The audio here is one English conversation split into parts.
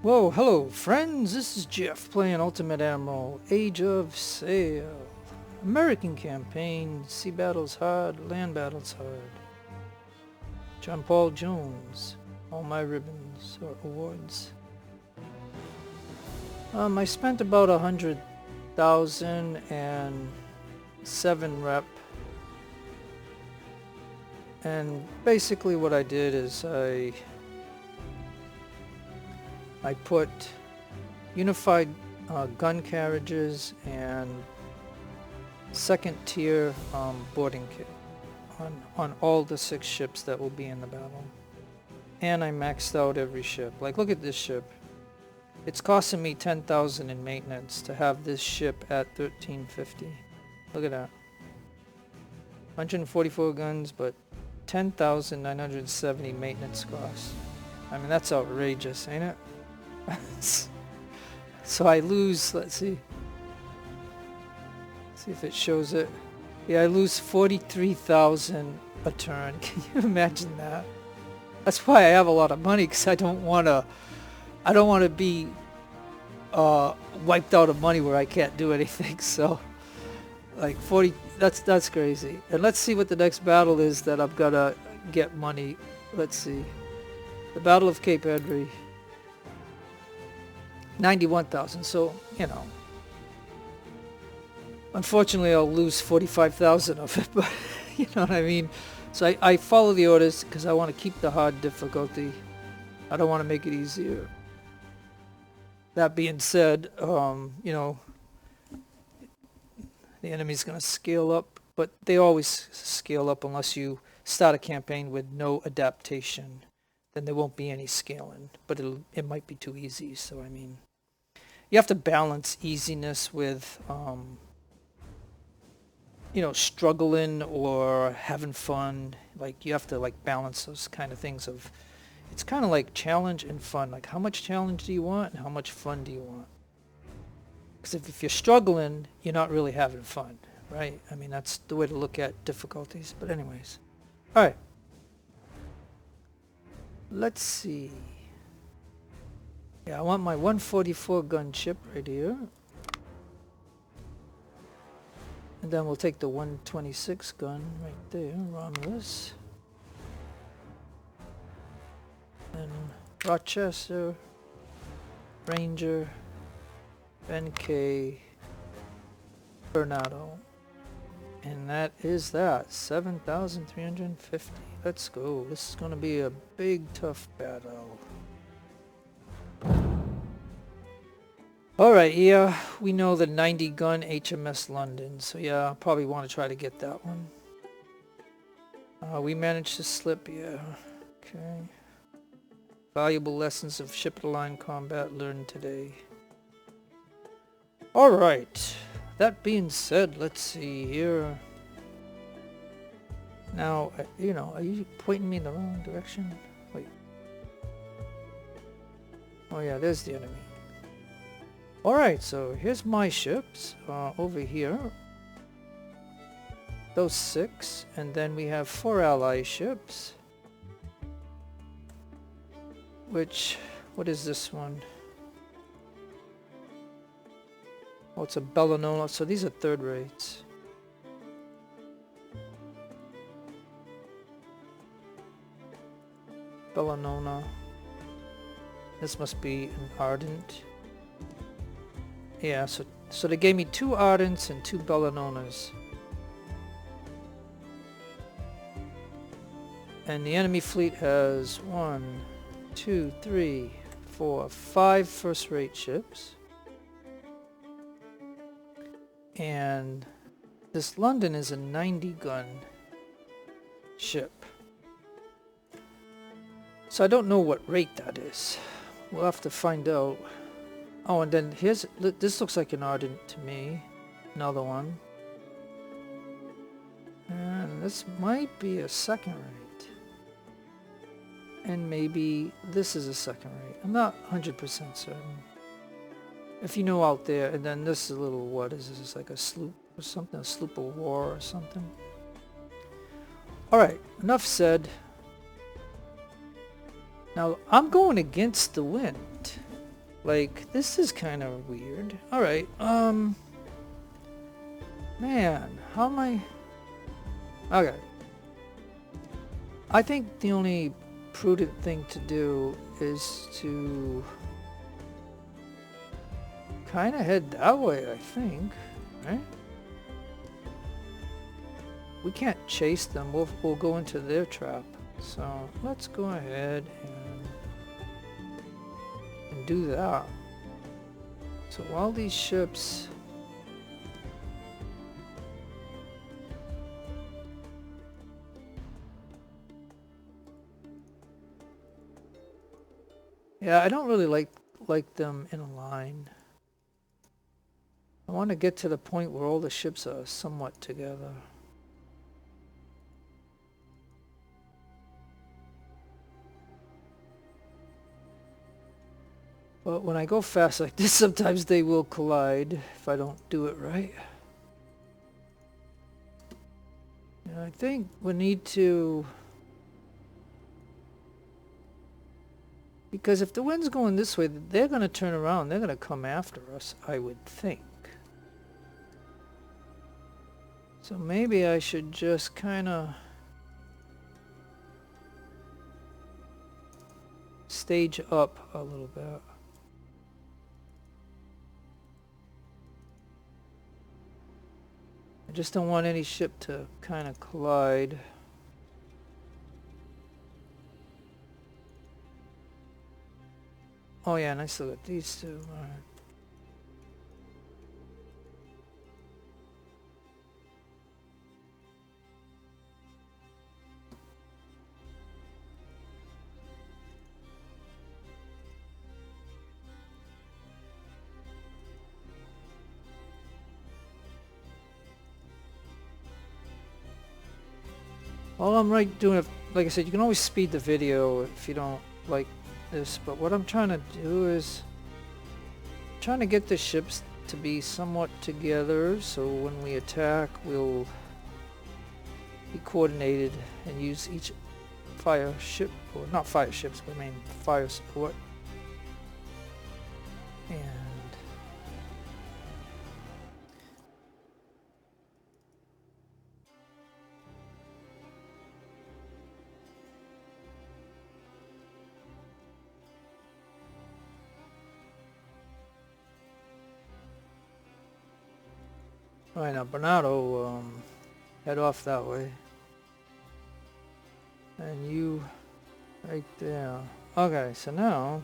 Whoa, hello friends, this is Jeff playing Ultimate Admiral, Age of Sail. American campaign, sea battles hard, land battles hard. John Paul Jones, all my ribbons or awards. I spent about 100,000 and 7 rep. And basically what I did is I put unified gun carriages and second tier boarding kit on all the 6 ships that will be in the battle. And I maxed out every ship. Like, look at this ship. It's costing me 10,000 in maintenance to have this ship at 1350. Look at that. 144 guns, but 10,970 maintenance costs. I mean, that's outrageous, ain't it? So I lose, let's see if it shows it. Yeah, I lose 43,000 a turn. Can you imagine that? That's why I have a lot of money, because I don't want to be wiped out of money where I can't do anything. So like 40, that's crazy. And let's see what the next battle is that I've got to get money. Let's see. The Battle of Cape Henry. 91,000, so, you know. Unfortunately, I'll lose 45,000 of it, but you know what I mean? So I follow the orders because I want to keep the hard difficulty. I don't want to make it easier. That being said, you know, the enemy's going to scale up, but they always scale up unless you start a campaign with no adaptation. Then there won't be any scaling, but it might be too easy. So I mean, you have to balance easiness with you know, struggling or having fun. Like, you have to like balance those kind of things. Of it's kind of like challenge and fun. Like, how much challenge do you want and how much fun do you want? Because if you're struggling, you're not really having fun, right? I mean, that's the way to look at difficulties. But anyways, all right. Let's see. Yeah, I want my 144 gun ship right here. And then we'll take the 126 gun right there, Romulus. And Rochester, Ranger, NK, Bernardo. And that is that, 7,350. Let's go. This is going to be a big, tough battle. Alright, yeah, we know the 90 gun HMS London. So yeah, I'll probably want to try to get that one. We managed to slip, yeah. Okay. Valuable lessons of ship-to-line combat learned today. Alright. That being said, let's see here. Now, you know, are you pointing me in the wrong direction? Wait. Oh yeah, there's the enemy. Alright, so here's my ships over here. Those 6. And then we have 4 ally ships. Which, what is this one? Oh, it's a Bellinona. So these are 3rd rates. Bellinona. This must be an Ardent. Yeah, so they gave me 2 Ardents and 2 Bellinonas. And the enemy fleet has 1, 2, 3, 4, 5 first-rate ships. And this London is a 90 gun ship. So I don't know what rate that is. We'll have to find out. Oh, and then here's, this looks like an Ardent to me. Another one. And this might be a 2nd rate. And maybe this is a 2nd rate. I'm not 100% certain. If you know out there, and then this is a little, what is this, like a sloop or something? A sloop of war or something? Alright, enough said. Now, I'm going against the wind. Like, this is kind of weird. Alright, man, how am I... Okay. I think the only prudent thing to do is to kind of head that way, I think, right? We can't chase them. We'll go into their trap. So let's go ahead and do that. So while these ships... Yeah, I don't really like them in a line. I want to get to the point where all the ships are somewhat together. But when I go fast like this, sometimes they will collide if I don't do it right. And I think we need to... Because if the wind's going this way, they're going to turn around. They're going to come after us, I would think. So maybe I should just kind of stage up a little bit. I just don't want any ship to kind of collide. Oh yeah, and I still got these two. All right. All I'm doing, like I said, you can always speed the video if you don't like this, but what I'm trying to do is trying to get the ships to be somewhat together, so when we attack we'll be coordinated and use each fire ship, or not fire ships, but I mean fire support. And alright, now Bernardo, head off that way. And you right there. Okay, so now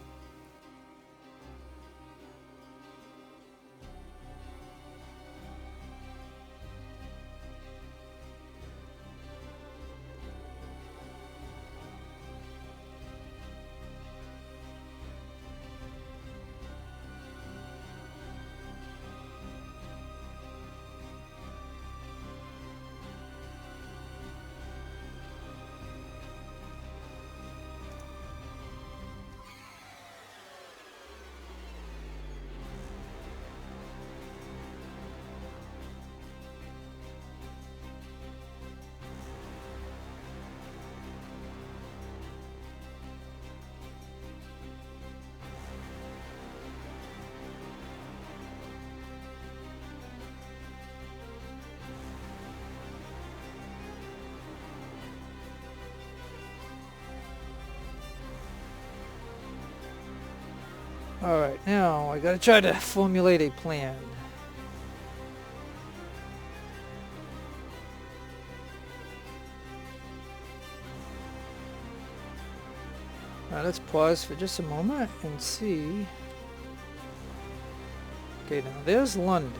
alright, now I gotta try to formulate a plan. Alright, let's pause for just a moment and see. Okay, now there's London.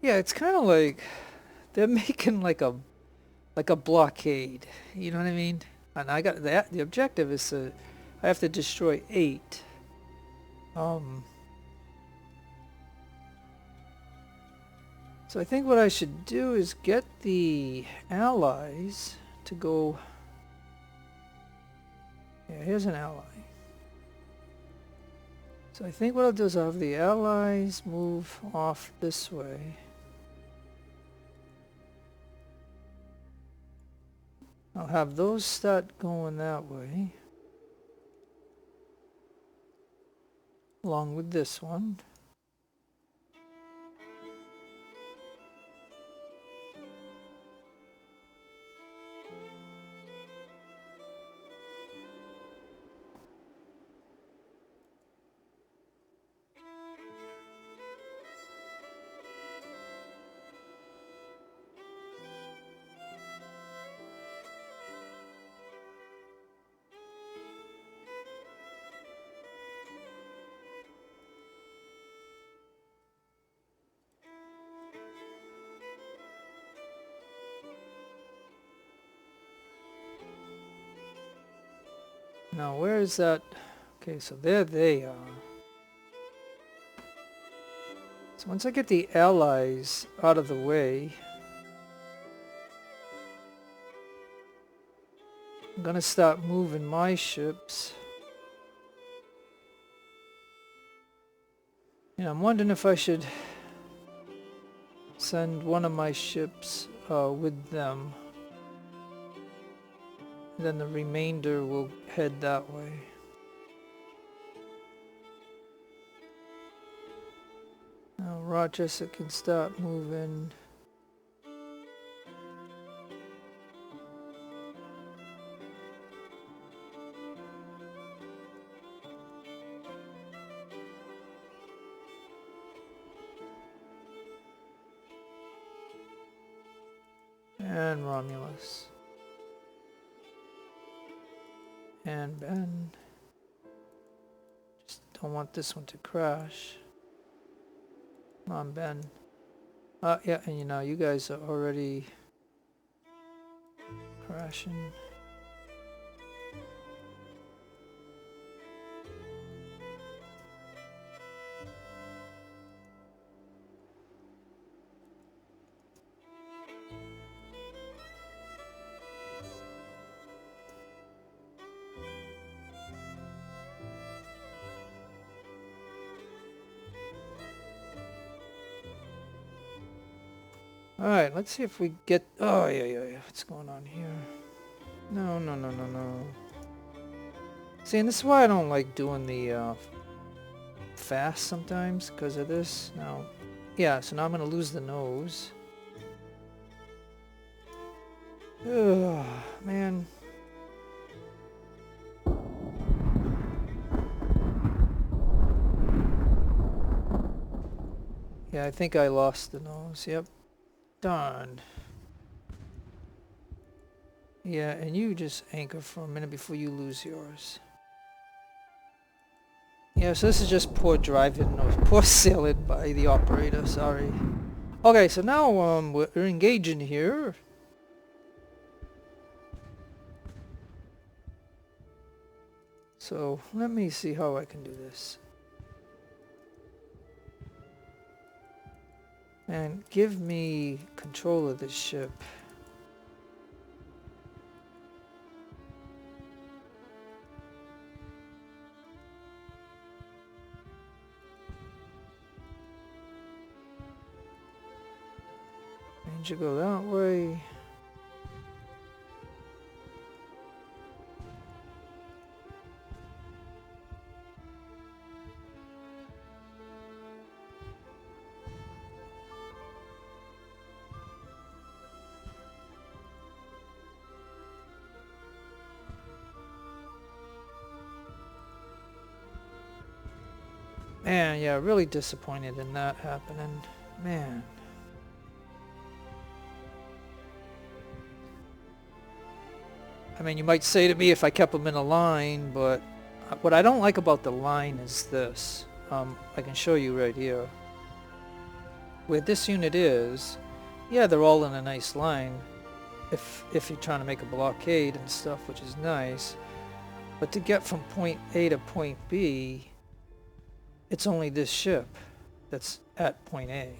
Yeah, it's kind of like they're making like a blockade. You know what I mean? And I got that. The objective is to, I have to destroy 8. So I think what I should do is get the allies to go. Yeah, here's an ally. So I think what I'll do is I'll have the allies move off this way. I'll have those start going that way, along with this one. Now, where is that? Okay, so there they are. So once I get the allies out of the way, I'm gonna start moving my ships. And I'm wondering if I should send one of my ships with them. Then the remainder will head that way. Now Rochester can start moving. And Romulus. And Ben. Just don't want this one to crash. Come on, Ben. Yeah, and you know, you guys are already crashing. Alright, let's see if we get... Oh, yeah. What's going on here? No. See, and this is why I don't like doing the fast sometimes, because of this. Now, yeah, so now I'm going to lose the nose. Ugh, man. Yeah, I think I lost the nose, yep. Darn. Yeah, and you just anchor for a minute before you lose yours. Yeah, so this is just poor driving or poor sailing by the operator, sorry. Okay, so now we're engaging here. So let me see how I can do this. And give me control of this ship. Ranger go that way. Man, yeah, really disappointed in that happening. Man. I mean, you might say to me if I kept them in a line, but what I don't like about the line is this. I can show you right here. Where this unit is, yeah, they're all in a nice line. If you're trying to make a blockade and stuff, which is nice. But to get from point A to point B, it's only this ship that's at point A.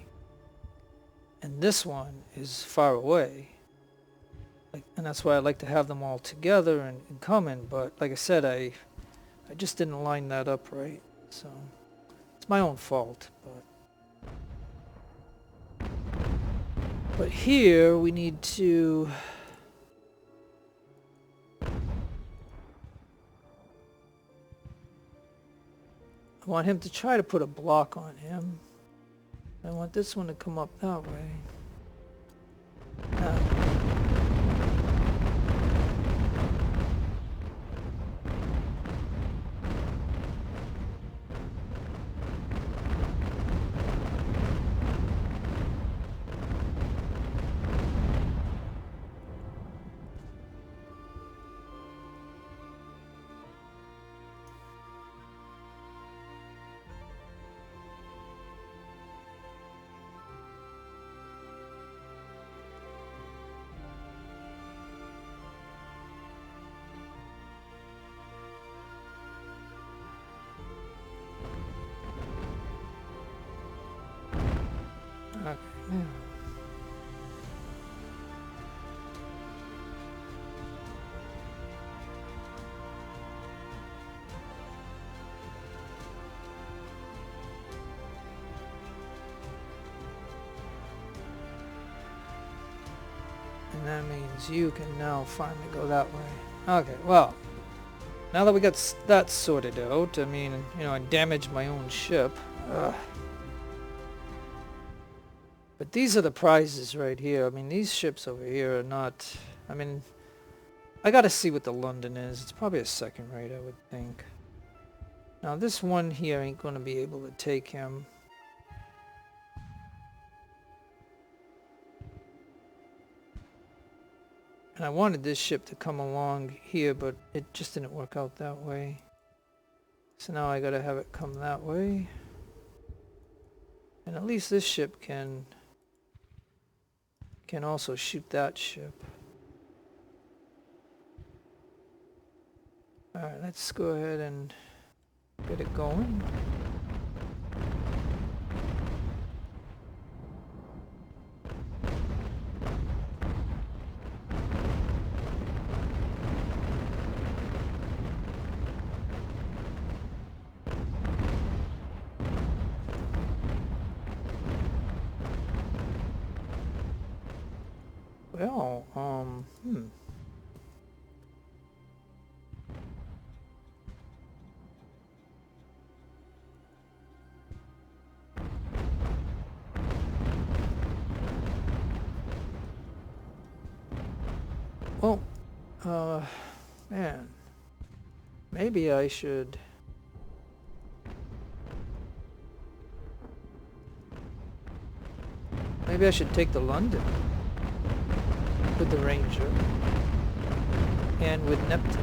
And this one is far away. And that's why I like to have them all together and coming. But like I said, I just didn't line that up right. So it's my own fault. But here we need to want him to try to put a block on him. I want this one to come up that way. Okay. And that means you can now finally go that way. Okay, well, now that we got that sorted out, I mean, you know, I damaged my own ship. Ugh. But these are the prizes right here. I mean, these ships over here are not... I mean, I gotta see what the London is. It's probably a second rate, I would think. Now, this one here ain't gonna be able to take him. And I wanted this ship to come along here, but it just didn't work out that way. So now I gotta have it come that way. And at least this ship can also shoot that ship. Alright, let's go ahead and get it going. Well, Well, man, maybe I should... Maybe I should take the London with the Ranger and with Neptune.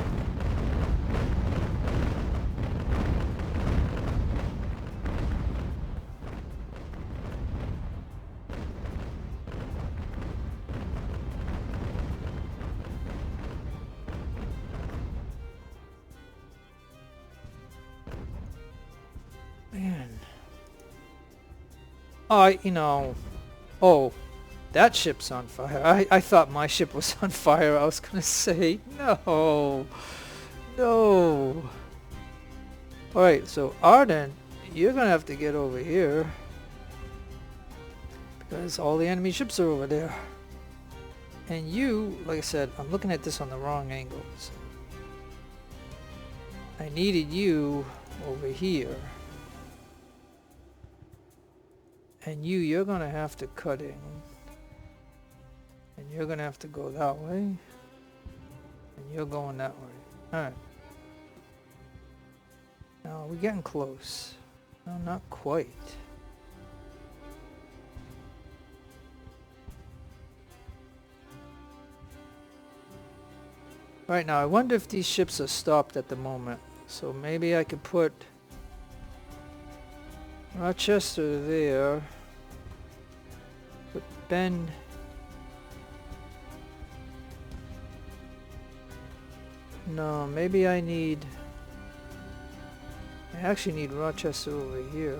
Man. You know... Oh, that ship's on fire. I thought my ship was on fire. I was gonna say, no. No. Alright, so Arden, you're gonna have to get over here. Because all the enemy ships are over there. And you, like I said, I'm looking at this on the wrong angles. I needed you over here. And you're gonna have to cut in. And you're gonna have to go that way. And you're going that way. Alright. Now, we're getting close. No, not quite. Right now, I wonder if these ships are stopped at the moment. So maybe I could put Rochester there. Put Ben. No, maybe I actually need Rochester over here.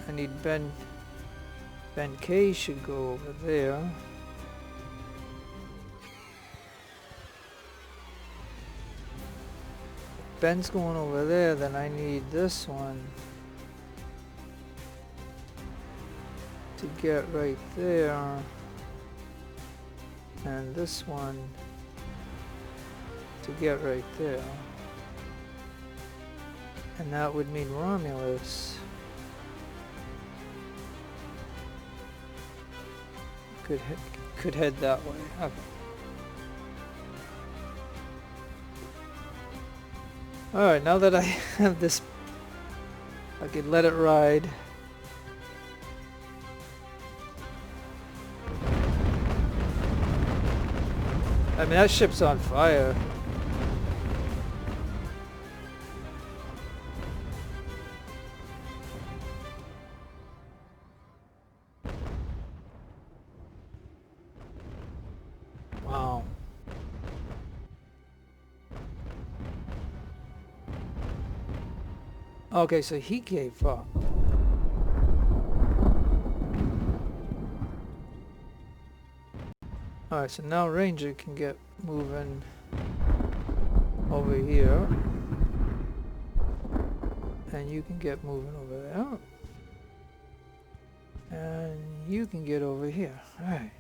I need Ben K should go over there. Ben's going over there, then I need this one to get right there, and this one to get right there. And that would mean Romulus could head that way. Okay. Alright, now that I have this, I could let it ride. I mean, that ship's on fire. Wow. Okay, so he gave up. Alright, so now Ranger can get moving over here. And you can get moving over there. And you can get over here. Alright,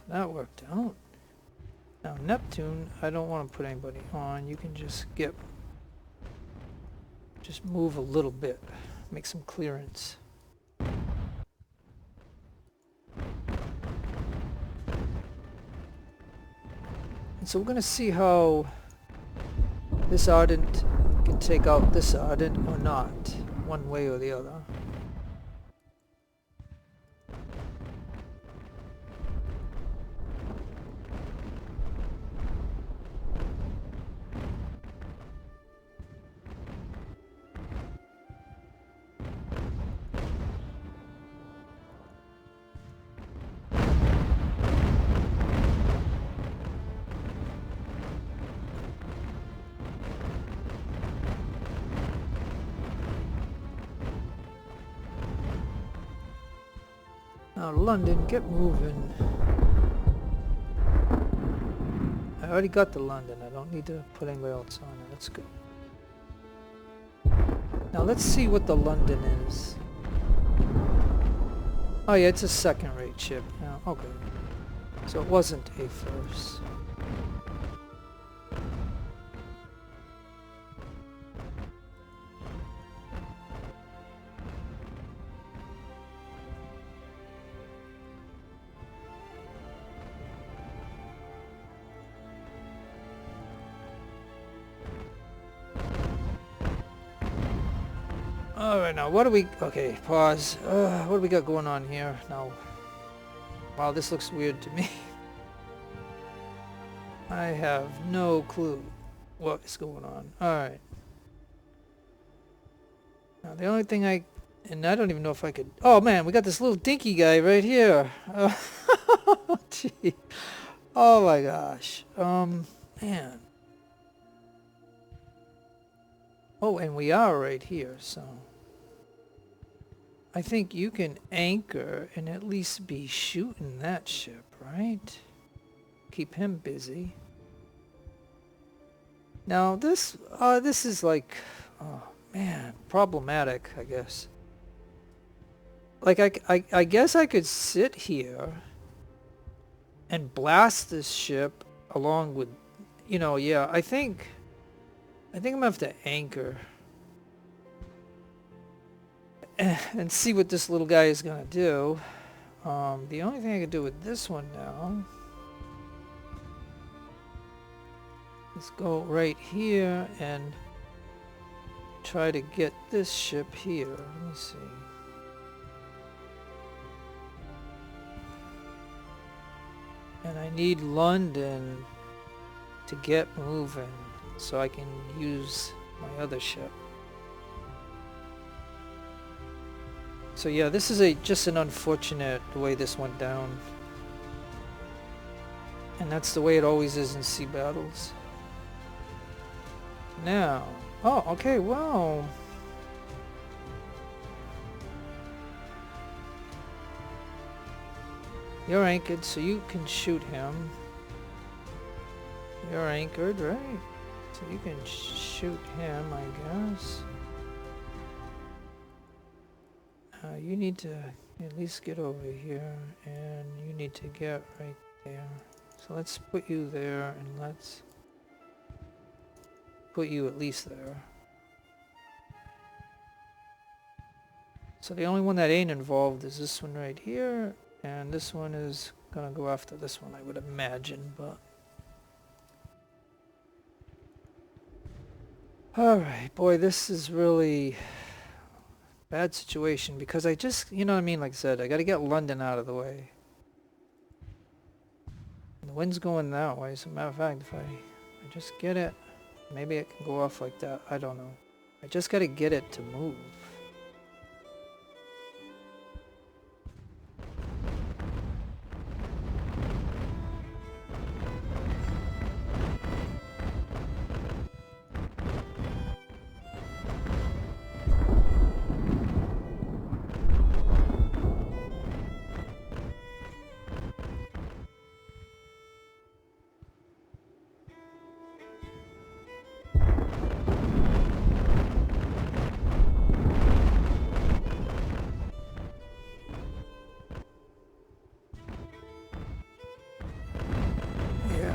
that worked out. Now Neptune, I don't want to put anybody on. You can just move a little bit. Make some clearance. And so we're going to see how this Ardent can take out this Ardent or not, one way or the other. Now London, get moving. I already got the London. I don't need to put anybody else on it. That's good. Now let's see what the London is. Oh yeah, it's a second-rate ship. Yeah, okay. So it wasn't a first. Alright, now what do we... Okay, pause. What do we got going on here now? Wow, this looks weird to me. I have no clue what is going on. Alright. Now the only thing and I don't even know if I could... Oh man, we got this little dinky guy right here. Gee. Oh my gosh. Man. Oh, and we are right here, so... I think you can anchor and at least be shooting that ship, right? Keep him busy. Now this is like, oh man, problematic, I guess. Like I guess I could sit here and blast this ship along with, you know, yeah, I think I'm gonna have to anchor and see what this little guy is gonna do. The only thing I can do with this one now is go right here and try to get this ship here. Let me see. And I need London to get moving so I can use my other ship. So yeah, this is just an unfortunate way this went down. And that's the way it always is in sea battles. Now, oh, okay, well. You're anchored, so you can shoot him. You're anchored, right? So you can shoot him, I guess. You need to at least get over here, and you need to get right there. So let's put you there, and let's put you at least there. So the only one that ain't involved is this one right here, and this one is gonna go after this one, I would imagine, but... Alright, boy, this is really bad situation, because I just, you know what I mean, like I said, I gotta get London out of the way. And the wind's going that way, as a matter of fact, if I just get it, maybe it can go off like that, I don't know. I just gotta get it to move.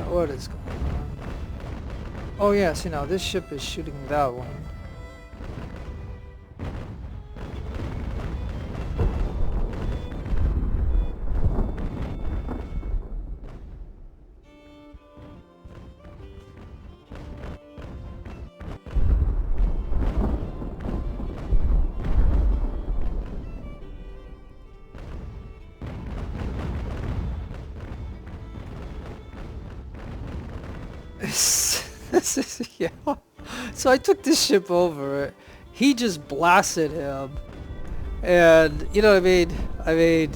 What is going on? Oh yeah, see now this ship is shooting that one. This is, yeah. So I took this ship over. He just blasted him. And, you know what I mean? I mean,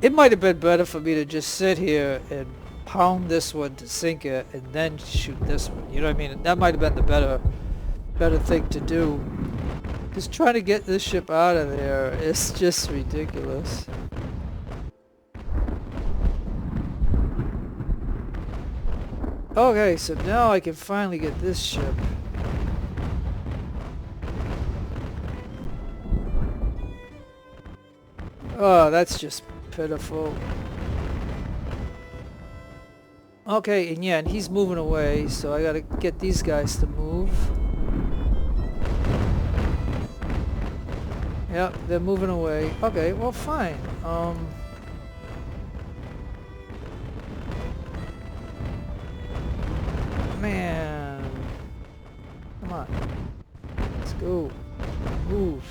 it might have been better for me to just sit here and pound this one to sink it and then shoot this one. You know what I mean? That might have been the better thing to do. Just trying to get this ship out of there is just ridiculous. Okay, so now I can finally get this ship. Oh, that's just pitiful. Okay, and yeah, and he's moving away, so I gotta get these guys to move. Yep, they're moving away. Okay, well fine. Man. Come on. Let's go. Move.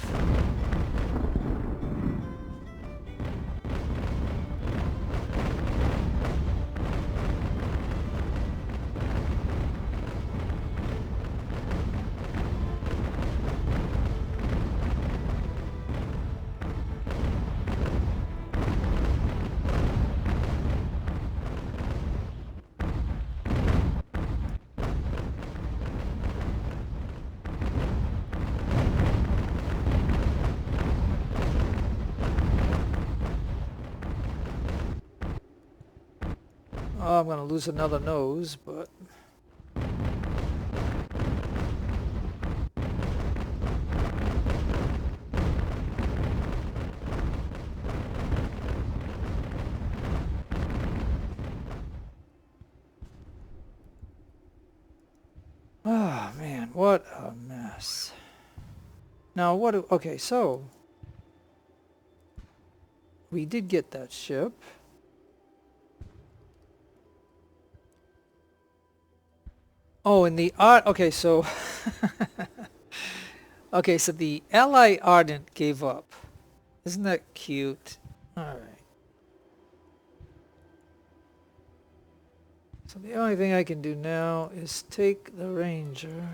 Oh, I'm gonna lose another nose, but... Oh, man, what a mess. Now, what do... Okay, so... We did get that ship. Oh, and the art... Okay, so... Okay, so the Ally Ardent gave up. Isn't that cute? Alright. So the only thing I can do now is take the Ranger.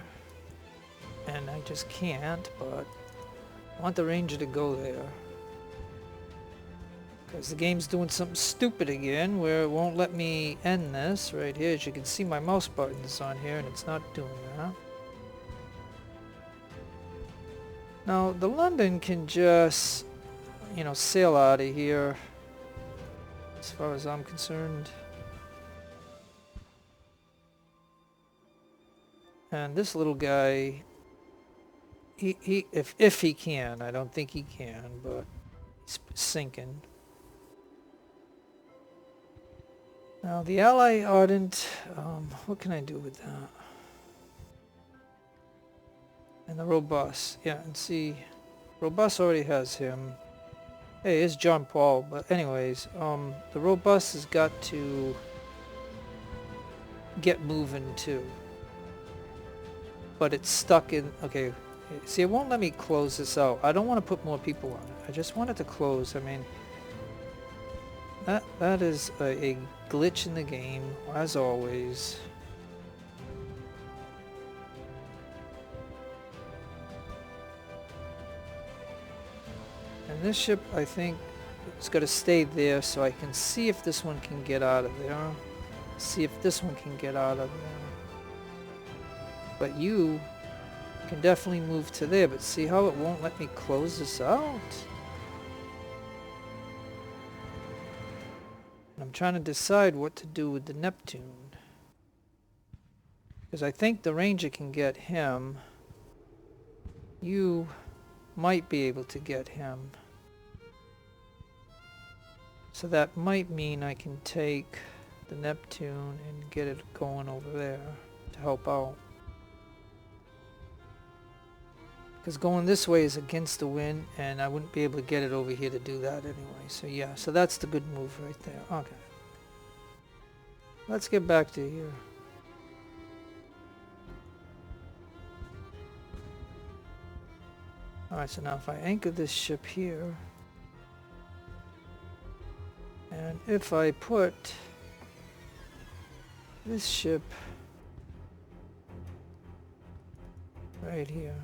And I just can't, but... I want the Ranger to go there. Because the game's doing something stupid again, where it won't let me end this right here. As you can see, my mouse button is on here, and it's not doing that. Now, the London can just, you know, sail out of here, as far as I'm concerned. And this little guy, if he can, I don't think he can, but he's sinking. Now the Ally Ardent, what can I do with that? And the Robust, yeah, and see. Robust already has him. Hey, it's John Paul, but anyways, the Robust has got to get moving too. But it's stuck in, okay, see, it won't let me close this out. I don't want to put more people on it. I just want it to close. I mean, that is a glitch in the game, as always. And this ship, I think, is going to stay there so I can see if this one can get out of there. See if this one can get out of there. But you can definitely move to there, but see how it won't let me close this out? I'm trying to decide what to do with the Neptune. Because I think the Ranger can get him. You might be able to get him. So that might mean I can take the Neptune and get it going over there to help out. Because going this way is against the wind, and I wouldn't be able to get it over here to do that anyway. So yeah, so that's the good move right there. Okay. Let's get back to here. Alright, so now if I anchor this ship here, and if I put this ship right here,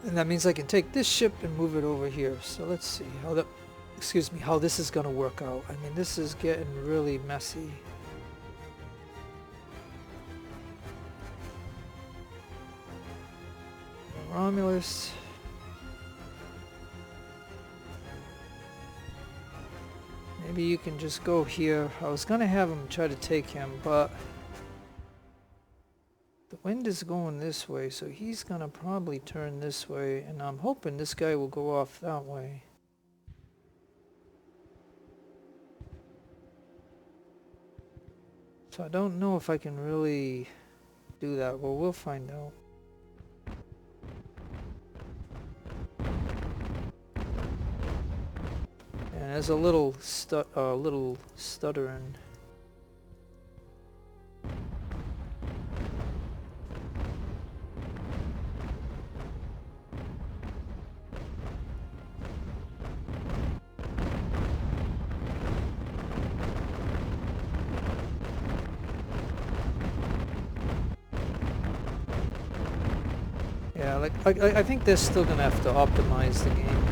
and that means I can take this ship and move it over here. So let's see how that, excuse me, how this is going to work out. I mean, this is getting really messy. Romulus. Maybe you can just go here. I was going to have him try to take him, but the wind is going this way, so he's going to probably turn this way, and I'm hoping this guy will go off that way. So I don't know if I can really do that. Well, we'll find out. And there's a little stuttering. Yeah, like I think they're still gonna have to optimize the game.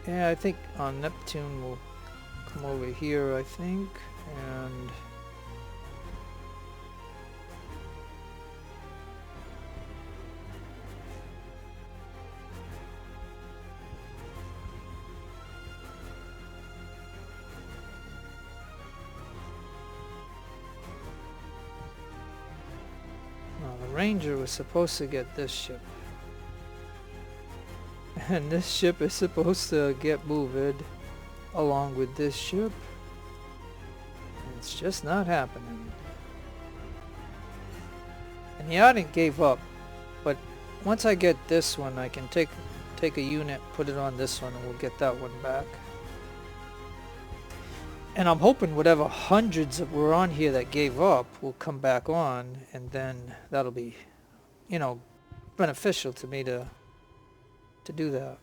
Yeah, I think Neptune will come over here, I think, and the Ranger was supposed to get this ship. And this ship is supposed to get moved along with this ship. And it's just not happening. And the Ardent gave up. But once I get this one, I can take a unit, put it on this one, and we'll get that one back. And I'm hoping whatever hundreds that were on here that gave up will come back on. And then that'll be, you know, beneficial to me to do that.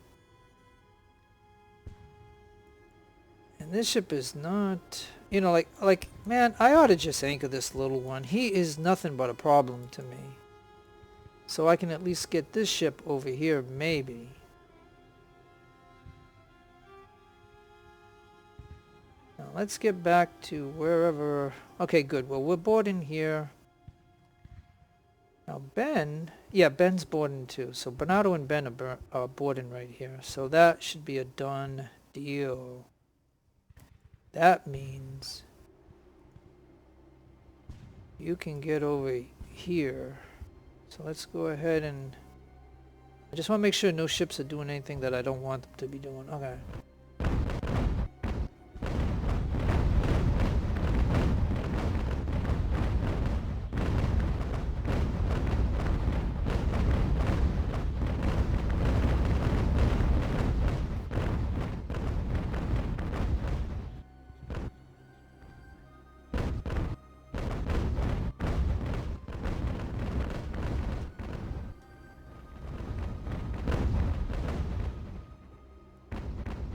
And this ship is not, you know, like man, I ought to just anchor this little one. He is nothing but a problem to me. So I can at least get this ship over here, maybe. Now let's get back to wherever... Okay, good. Well, we're boarding here. Now Ben... Yeah, Ben's boarding too. So Bernardo and Ben are boarding right here. So that should be a done deal. That means you can get over here. So let's go ahead and... I just want to make sure no ships are doing anything that I don't want them to be doing. Okay.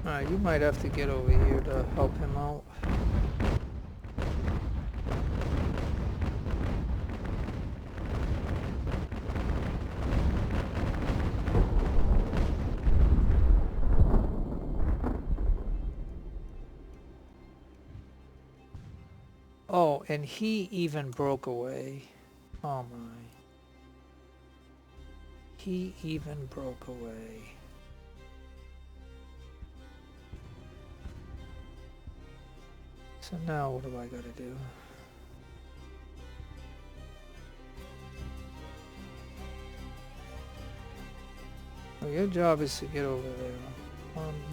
Alright, you might have to get over here to help him out. Oh, and he even broke away. Oh my. He even broke away. So now what do I gotta do? Well, your job is to get over there.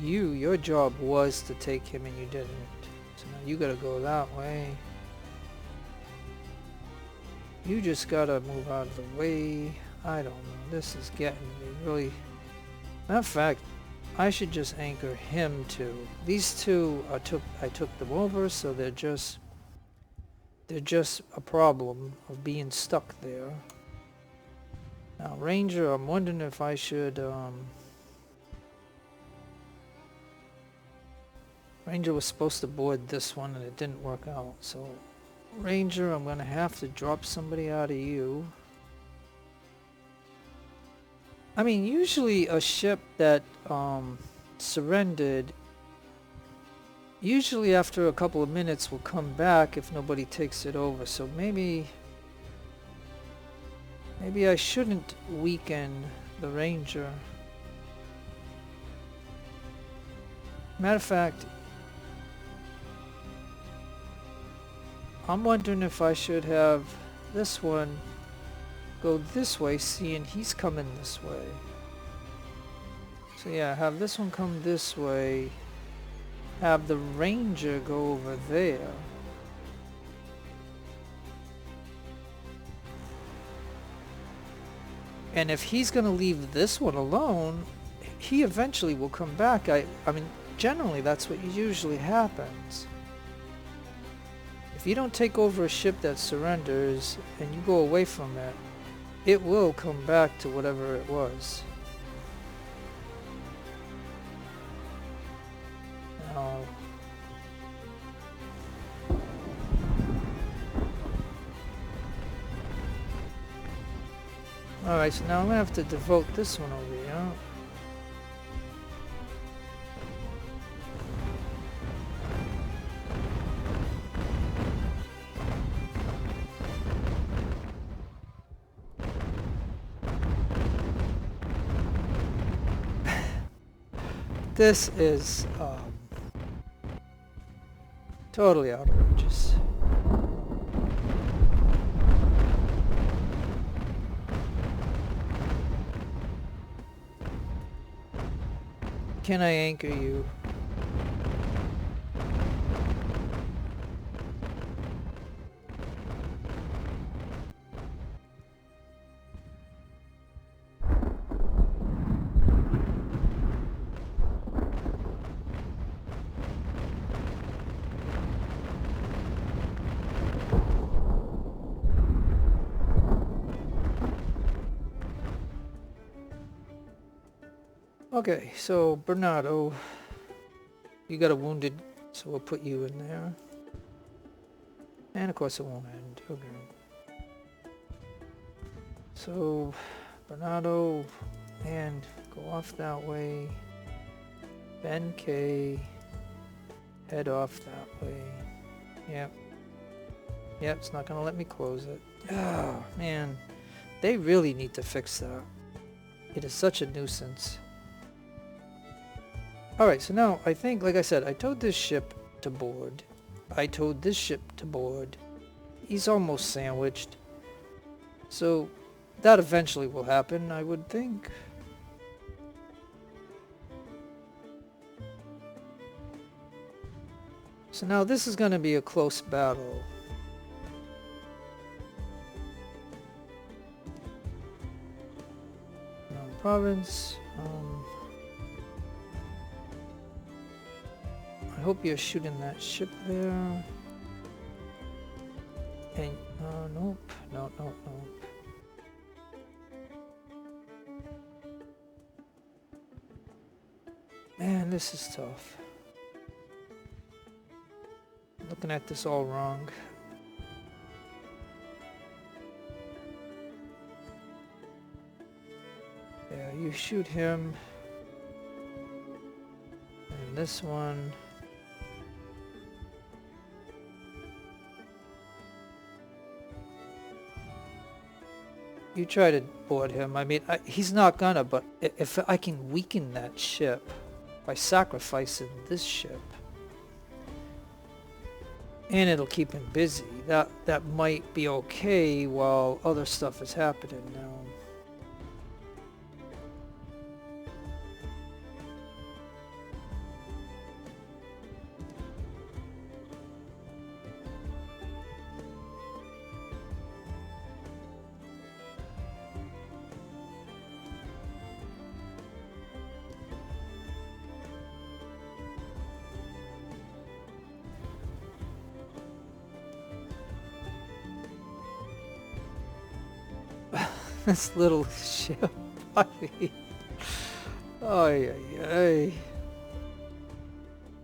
Your job was to take him and you didn't. So now you gotta go that way. You just gotta move out of the way. I don't know. This is getting me really... Matter of fact, I should just anchor him too. These two I took them over, so they're just a problem of being stuck there. Now Ranger, I'm wondering if I should Ranger was supposed to board this one and it didn't work out, so Ranger, I'm gonna have to drop somebody out of you. I mean, usually a ship that surrendered, usually after a couple of minutes will come back if nobody takes it over. So maybe I shouldn't weaken the Ranger. Matter of fact, I'm wondering if I should have this one go this way, seeing he's coming this way. So yeah, have this one come this way, have the Ranger go over there. And if he's gonna leave this one alone, he eventually will come back. I mean, generally that's what usually happens. If you don't take over a ship that surrenders and you go away from it, it will come back to whatever it was. Now, alright, so now I'm gonna have to devote this one over here. This is totally outrageous. Can I anchor you? Okay, so Bernardo, you got a wounded, so we'll put you in there. And of course it won't end. Okay. So Bernardo, and go off that way. Ben K. head off that way. Yep. Yep, it's not gonna let me close it. Oh, man. They really need to fix that. It is such a nuisance. Alright, so now I think, like I said, I towed this ship to board. I towed this ship to board. He's almost sandwiched. So that eventually will happen, I would think. So now this is going to be a close battle. Province. I hope you're shooting that ship there. And nope, no. Man, this is tough. Looking at this all wrong. Yeah, you shoot him. And this one. You try to board him. I mean, he's not gonna, but if I can weaken that ship by sacrificing this ship, and it'll keep him busy, that might be okay while other stuff is happening now. This little ship. I mean, ay.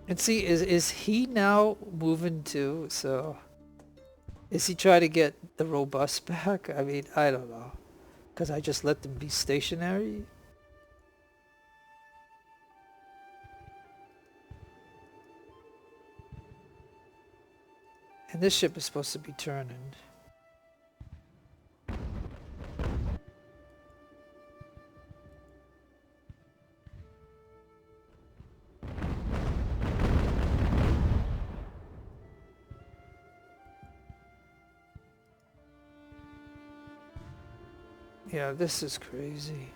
And see, is he now moving too? So, is he trying to get the robust back? I mean, I don't know. Because I just let them be stationary? And this ship is supposed to be turning. Yeah, this is crazy.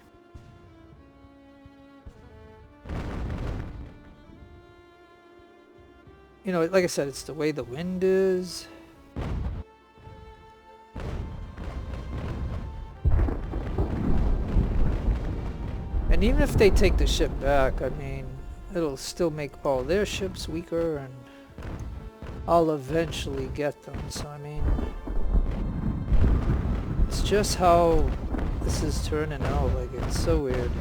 You know, like I said, it's the way the wind is. And even if they take the ship back, I mean, it'll still make all their ships weaker, and I'll eventually get them. So, I mean, it's just how this is turning out. Like, it's so weird.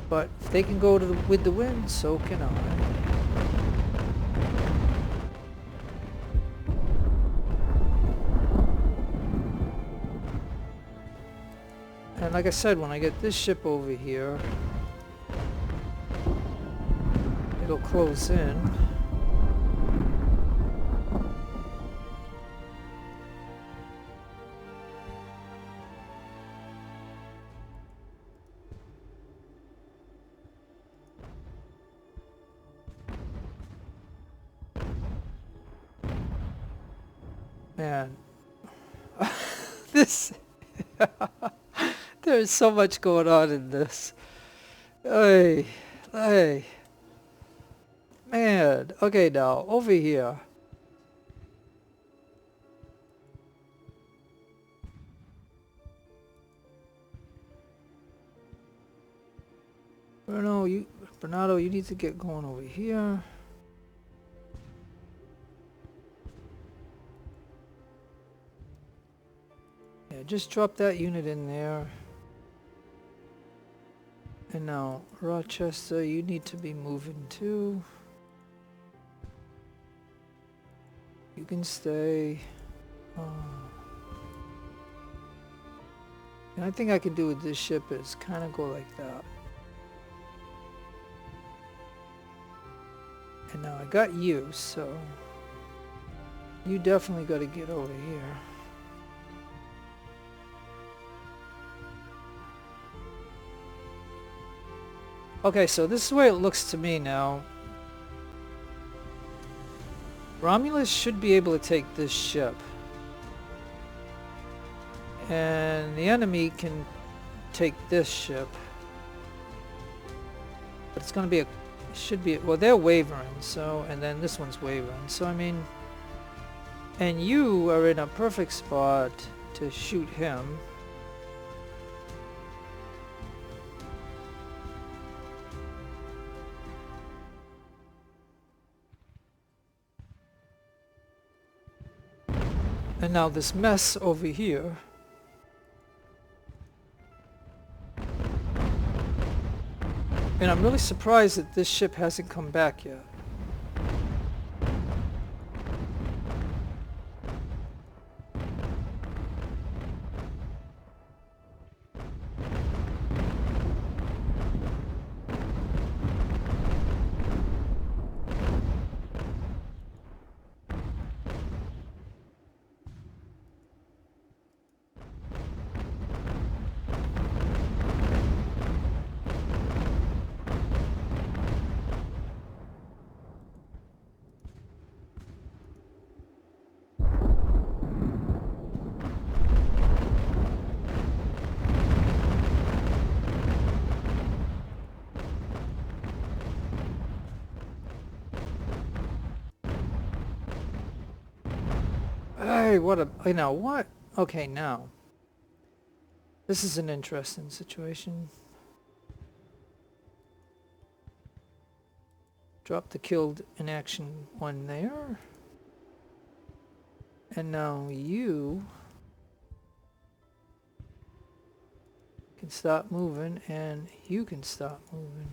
But if they can go with the wind, so can I. And like I said, when I get this ship over here, it'll close in. Man, this... There's so much going on in this. Hey, man. Okay, now, over here. Bernardo, you need to get going over here. Yeah, just drop that unit in there. And now, Rochester, you need to be moving too. You can stay. And I think I could do with this ship is kind of go like that. And now I got you, so you definitely got to get over here. Okay, so this is the way it looks to me now. Romulus should be able to take this ship. And the enemy can take this ship. But it's going to be a... should be... well, they're wavering, so... and then this one's wavering. So, I mean... and you are in a perfect spot to shoot him. And now this mess over here. And I'm really surprised that this ship hasn't come back yet. Hey, what a... you know, what? Okay, now. This is an interesting situation. Drop the killed in action one there. And now you can stop moving, and you can stop moving.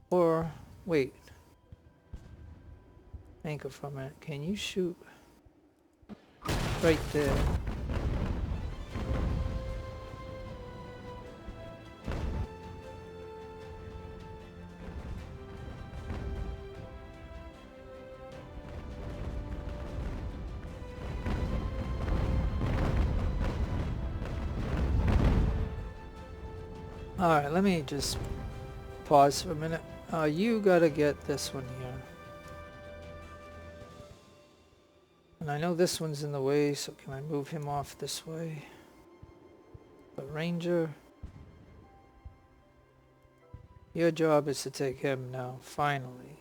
Or, wait. Anchor for a minute. Can you shoot right there? Alright, let me just pause for a minute. You gotta get this one here. And I know this one's in the way, so can I move him off this way? The Ranger. Your job is to take him now, finally.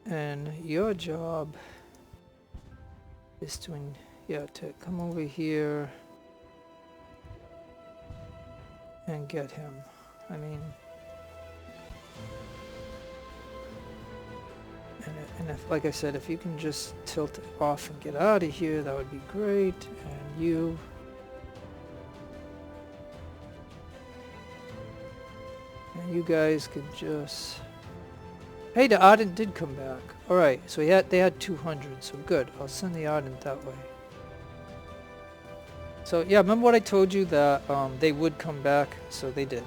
And your job is to, to come over here and get him. I mean... and if, like I said, if you can just tilt it off and get out of here, that would be great. And you... and you guys could just... hey, the Ardent did come back. Alright, so they had 200, so good. I'll send the Ardent that way. So yeah, remember what I told you that they would come back? So they did.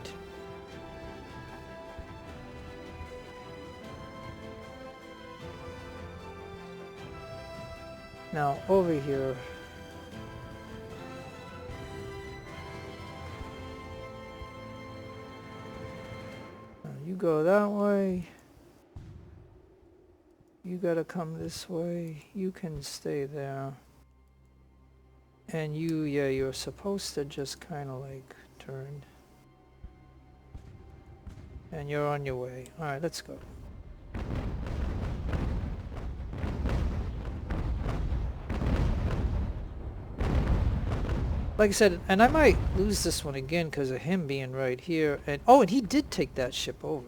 Now over here, you go that way, you gotta come this way, you can stay there, and you, yeah, you're supposed to just kind of like turn, and you're on your way. Alright, let's go. Like I said, and I might lose this one again because of him being right here. And oh, and he did take that ship over.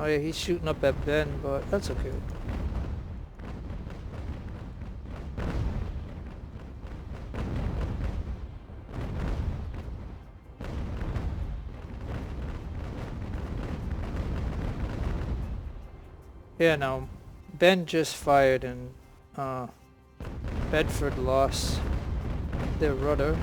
Oh yeah, he's shooting up at Ben, but that's okay. Yeah, no. Ben just fired and Bedford lost their rudder.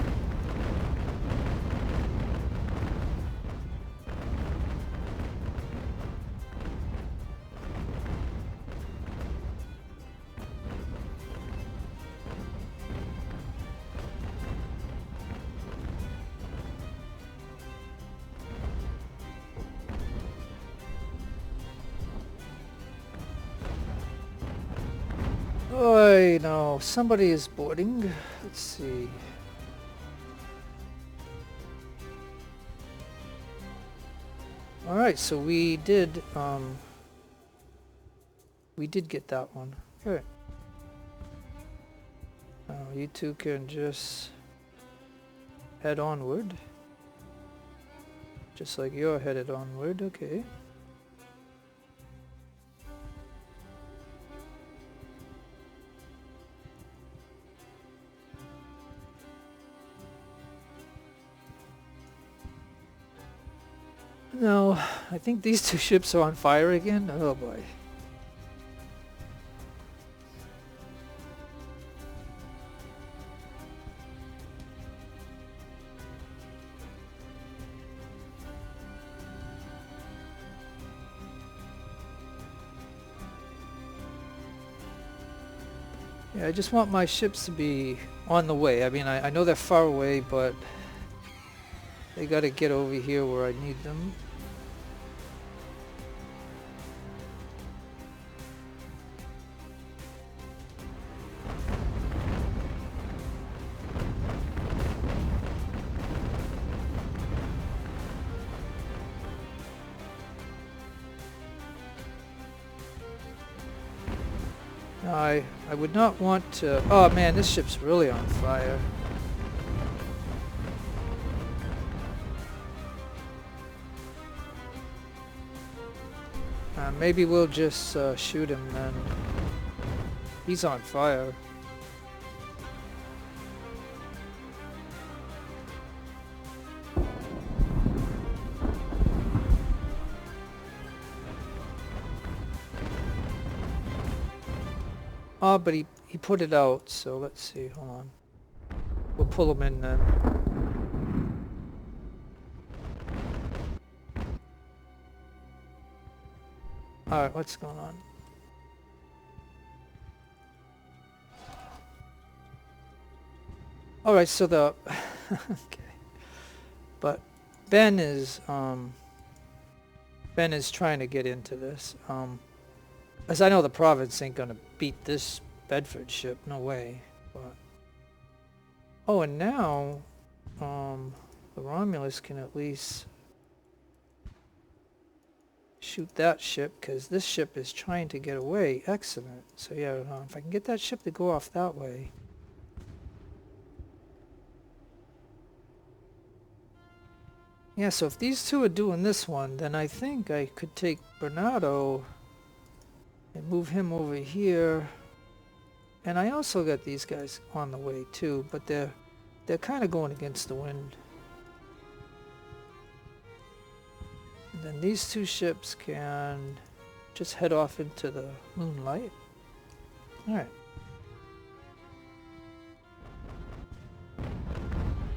Oh, no, somebody is boarding. Let's see. Alright, so we did get that one. Good. You two can just head onward. Just like you're headed onward, okay. No, I think these two ships are on fire again. Oh boy. Yeah, I just want my ships to be on the way. I mean, I know they're far away, but they gotta get over here where I need them. I would not want to... Oh man, this ship's really on fire. Maybe we'll just shoot him then. He's on fire. Oh, but he put it out, so let's see, hold on. We'll pull him in then. Alright, what's going on? Alright, so the... okay. But Ben is trying to get into this. As I know, the province ain't gonna beat this Bedford ship, no way. But oh, and now the Romulus can at least shoot that ship, because this ship is trying to get away. Excellent. So yeah, if I can get that ship to go off that way. Yeah, so if these two are doing this one, then I think I could take Bernardo and move him over here. And I also got these guys on the way too, but they're kind of going against the wind. And then these two ships can just head off into the moonlight. Alright.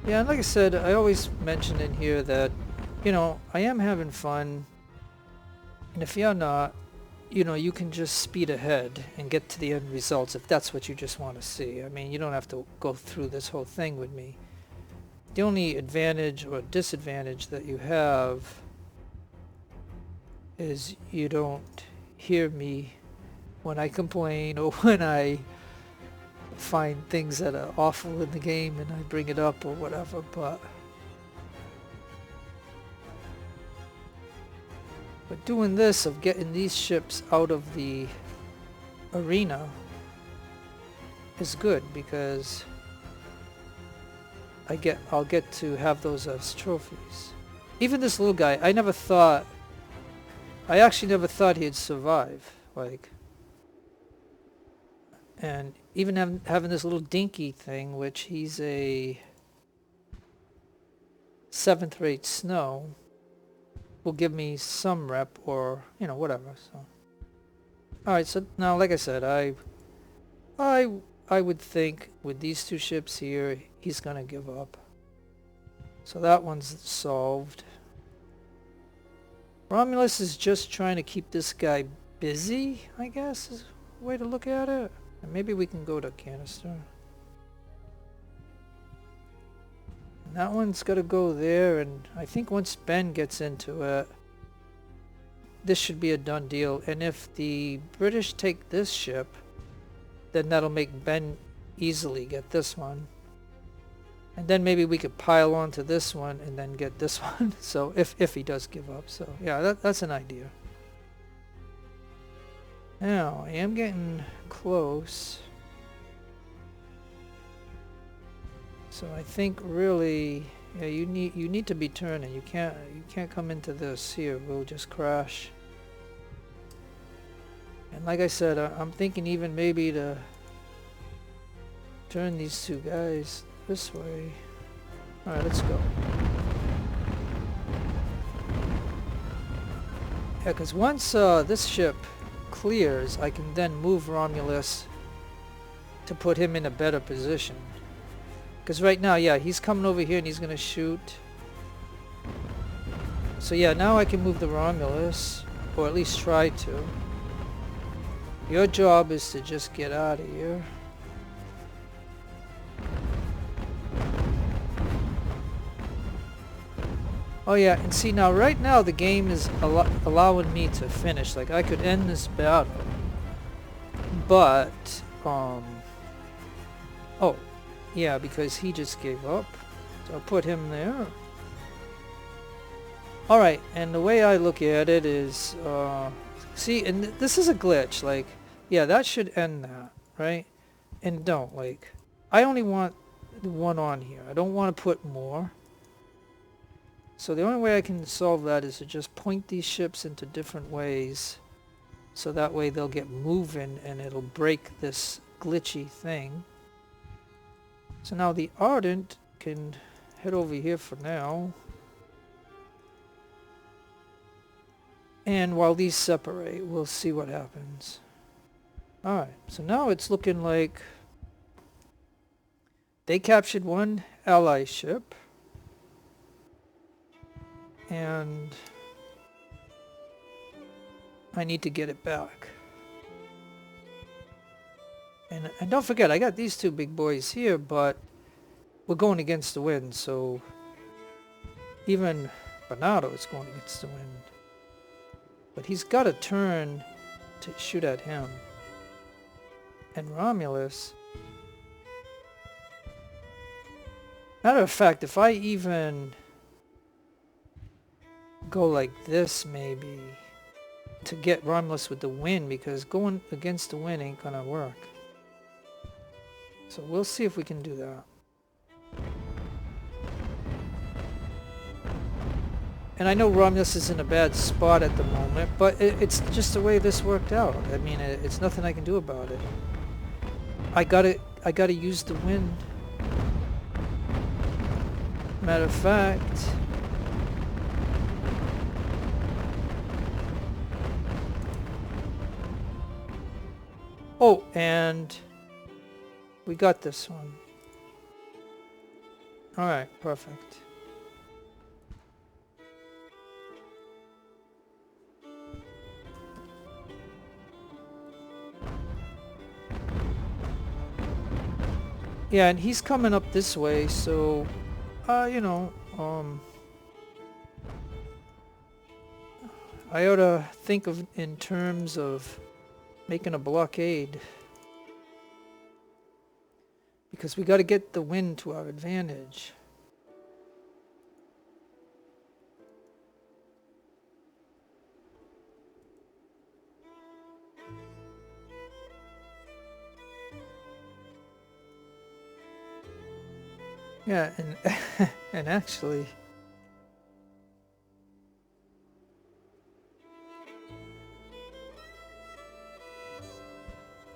Yeah, and like I said, I always mention in here that, you know, I am having fun. And if you're not, you know, you can just speed ahead and get to the end results if that's what you just want to see. I mean, you don't have to go through this whole thing with me. The only advantage or disadvantage that you have is you don't hear me when I complain or when I find things that are awful in the game and I bring it up or whatever, but doing this of getting these ships out of the arena is good, because I'll get to have those as trophies. Even this little guy, I never thought I actually never thought he'd survive. Like, and even having this little dinky thing, which he's a 7th rate snow, will give me some rep or, you know, whatever. So, all right. So now, like I said, I would think with these 2 ships here, he's gonna give up. So that one's solved. Romulus is just trying to keep this guy busy, I guess, is a way to look at it. And maybe we can go to canister. And that one's got to go there, and I think once Ben gets into it, this should be a done deal. And if the British take this ship, then that'll make Ben easily get this one. And then maybe we could pile onto this one and then get this one. So if he does give up. So yeah, that's an idea. Now I am getting close. So I think really, yeah, you need to be turning. You can't come into this here. We'll just crash. And like I said, I'm thinking even maybe to turn these 2 guys this way. Alright, let's go. Yeah, because once this ship clears, I can then move Romulus to put him in a better position. Because right now, yeah, he's coming over here and he's going to shoot. So yeah, now I can move the Romulus, or at least try to. Your job is to just get out of here. Oh yeah, and see now, right now the game is allowing me to finish. Like, I could end this battle. But, oh, yeah, because he just gave up. So I'll put him there. Alright, and the way I look at it is, see, and this is a glitch. Like, yeah, that should end that, right? And don't, like, I only want the one on here. I don't want to put more. So the only way I can solve that is to just point these ships into different ways, so that way they'll get moving and it'll break this glitchy thing. So now the Ardent can head over here for now. And while these separate, we'll see what happens. Alright, so now it's looking like they captured 1 ally ship. And I need to get it back. And don't forget, I got these 2 big boys here, but we're going against the wind, so even Bernardo is going against the wind. But he's got to turn to shoot at him. And Romulus... Matter of fact, if I even go like this maybe to get Romulus with the wind, because going against the wind ain't gonna work. So we'll see if we can do that. And I know Romulus is in a bad spot at the moment, but it's just the way this worked out. I mean, it's nothing I can do about it. I gotta use the wind. Matter of fact, oh, and we got this one. Alright, perfect. Yeah, and he's coming up this way, so, you know, I ought to think of in terms of making a blockade. Because we got to get the wind to our advantage. Yeah, and and actually,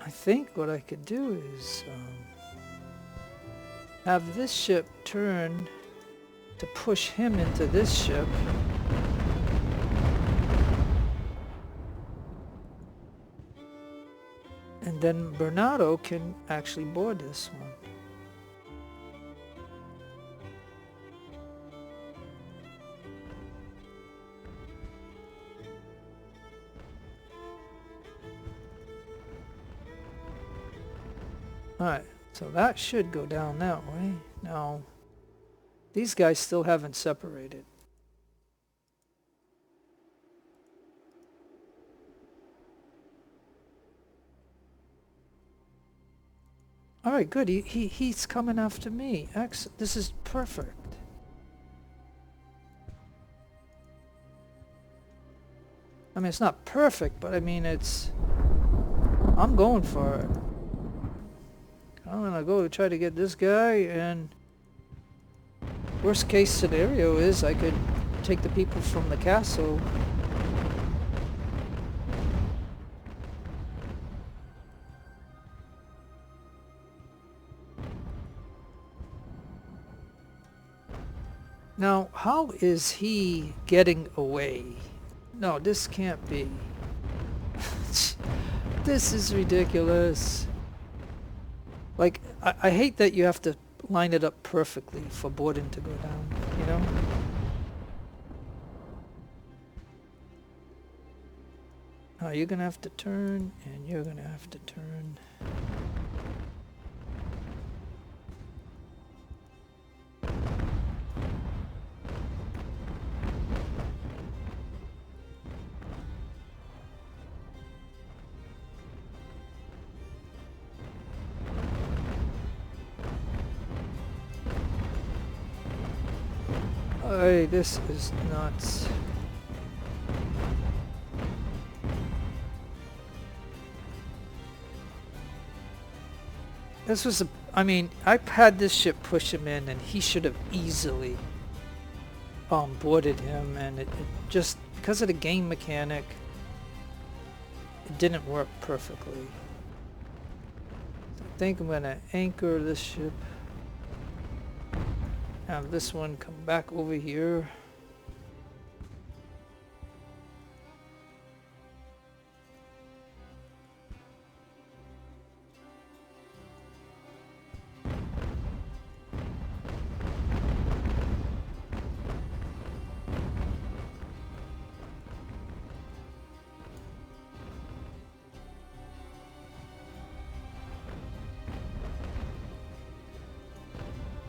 I think what I could do is have this ship turn to push him into this ship. And then Bernardo can actually board this one. Alright, so that should go down that way. Now, these guys still haven't separated. Alright, good. He's coming after me. This is perfect. I mean, it's not perfect, but I mean, I'm going for it. I'm gonna go try to get this guy, and worst case scenario is I could take the people from the castle. Now, how is he getting away? No, this can't be. This is ridiculous. Like, I hate that you have to line it up perfectly for boarding to go down, you know? You're gonna have to turn, and you're gonna have to turn. Hey, this is nuts. This was I mean, I had this ship push him in, and he should have easily boarded him, and it just, because of the game mechanic, it didn't work perfectly. So I think I'm gonna anchor this ship. Have this one come back over here.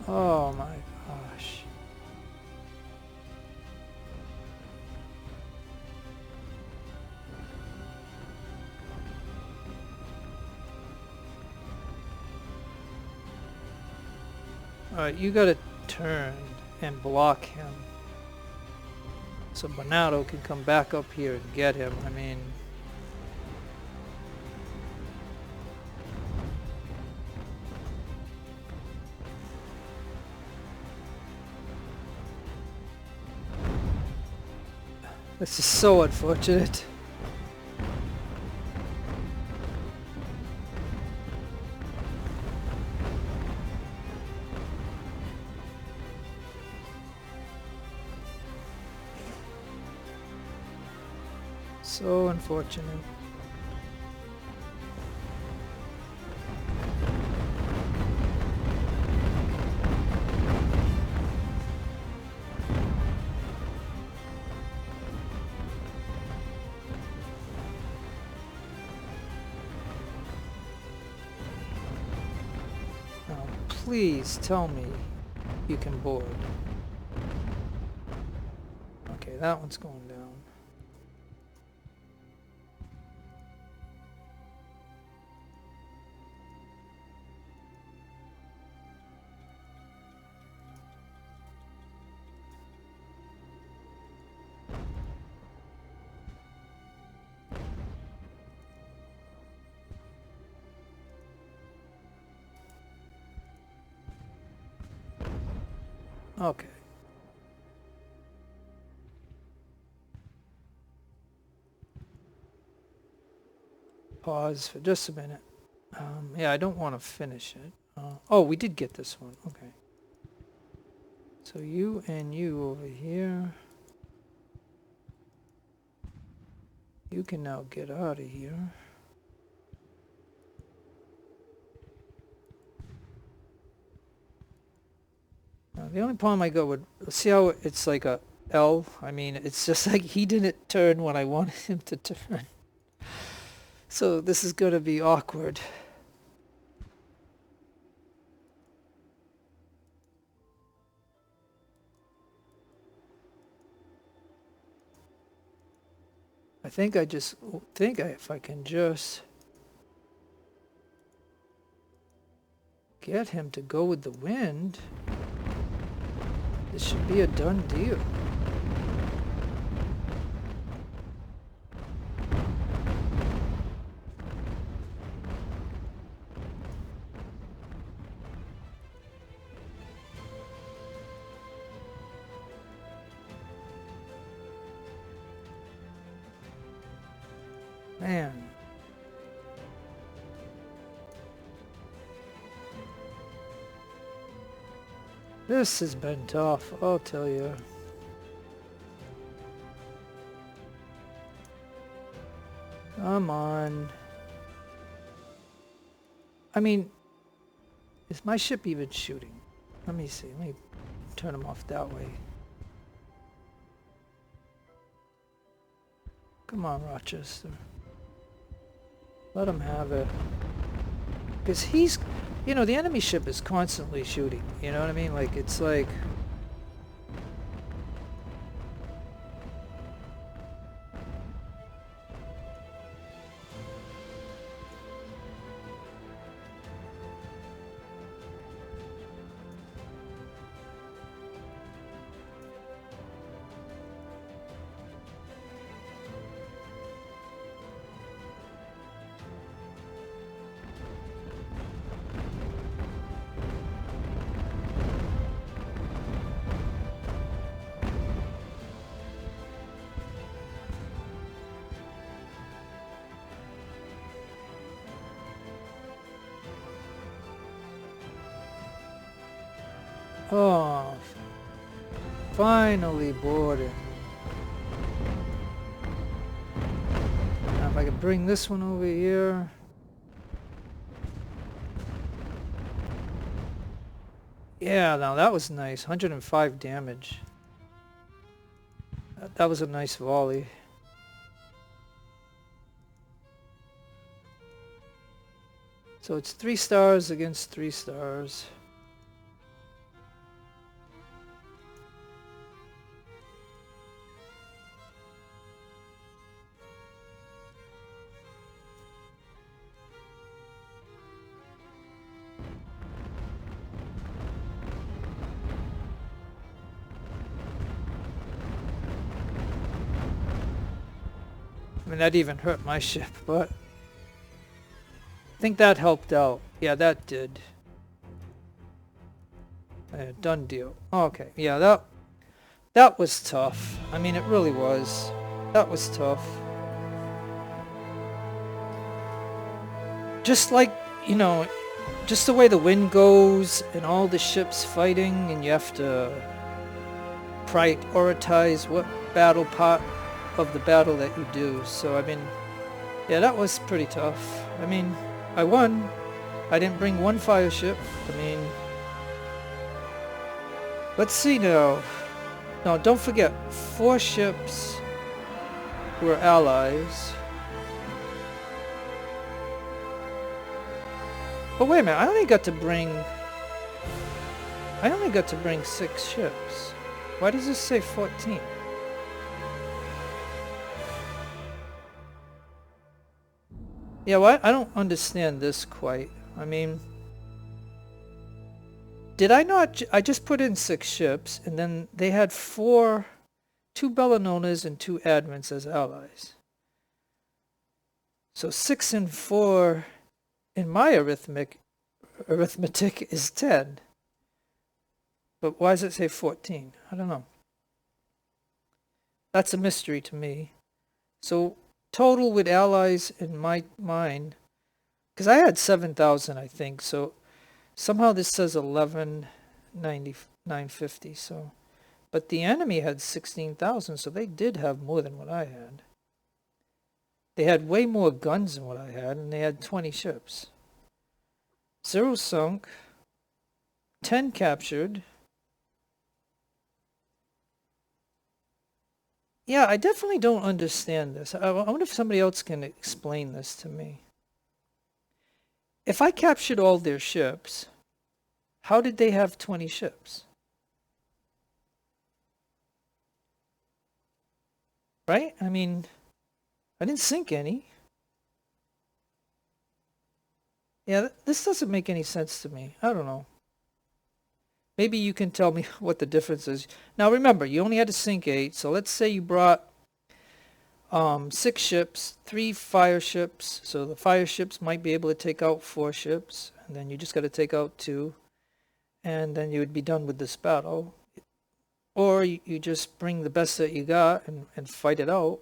Oh my gosh. Alright, you gotta turn and block him so Bernardo can come back up here and get him. I mean, this is so unfortunate. So unfortunate. Now, please tell me you can board. Okay, that one's going down. Okay. Pause for just a minute. Yeah, I don't want to finish it. Oh, we did get this one. Okay. So you and you over here. You can now get out of here. Now, the only problem I got with, see how it's like a L? I mean, it's just like he didn't turn when I wanted him to turn. So this is going to be awkward. I think if I can just get him to go with the wind, this should be a done deal. Man. This has been tough, I'll tell you. Come on. I mean, is my ship even shooting? Let me see. Let me turn him off that way. Come on, Rochester. Let him have it. Because he's, you know, the enemy ship is constantly shooting. You know what I mean? Like, it's like... Oh, finally boarded. Now if I could bring this one over here. Yeah, now that was nice. 105 damage. That was a nice volley. So it's 3 stars against 3 stars. I mean, that even hurt my ship, but I think that helped out. Yeah, that did. Done deal. Okay, yeah, that was tough. I mean, it really was. That was tough. Just like, you know, just the way the wind goes and all the ships fighting, and you have to prioritize what battle part of the battle that you do. So I mean, yeah, that was pretty tough. I mean, I won. I didn't bring one fire ship. I mean, let's see now. No, don't forget, 4 ships were allies. But wait a minute, I only got to bring 6 ships. Why does this say 14? Yeah, well, I don't understand this quite. I mean, did I not... I just put in 6 ships, and then they had 2 Bellanonas and 2 Admirals as allies. So 6 and 4 in my arithmetic is 10. But why does it say 14? I don't know. That's a mystery to me. So total with allies in my mind Because I had 7,000, I think. So somehow this says 11,950. So, but the enemy had 16,000, so they did have more than what I had. They had way more guns than what I had, and they had 20 ships. 0 sunk, 10 captured. Yeah, I definitely don't understand this. I wonder if somebody else can explain this to me. If I captured all their ships, how did they have 20 ships? Right? I mean, I didn't sink any. Yeah, this doesn't make any sense to me. I don't know. Maybe you can tell me what the difference is. Now remember, you only had to sink 8, so let's say you brought 6 ships, 3 fire ships, so the fire ships might be able to take out 4 ships, and then you just got to take out 2, and then you would be done with this battle. Or you just bring the best that you got and fight it out,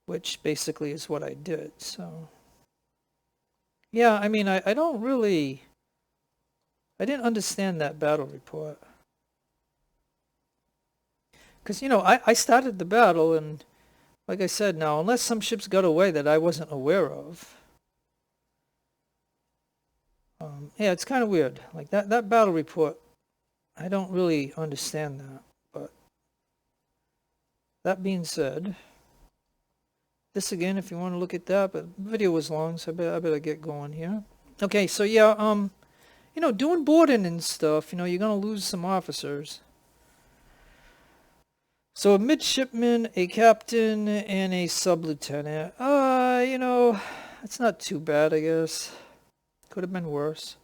which basically is what I did. So yeah, I mean, I don't really, I didn't understand that battle report. Because, you know, I started the battle, and like I said, now, unless some ships got away that I wasn't aware of. Yeah, it's kind of weird. Like that battle report, I don't really understand that. But that being said, this again, if you want to look at that, but the video was long, so I better get going here. Okay, so yeah, you know, doing boarding and stuff, you know, you're gonna lose some officers. So a midshipman, a captain, and a sub-lieutenant. You know, it's not too bad, I guess. Could have been worse.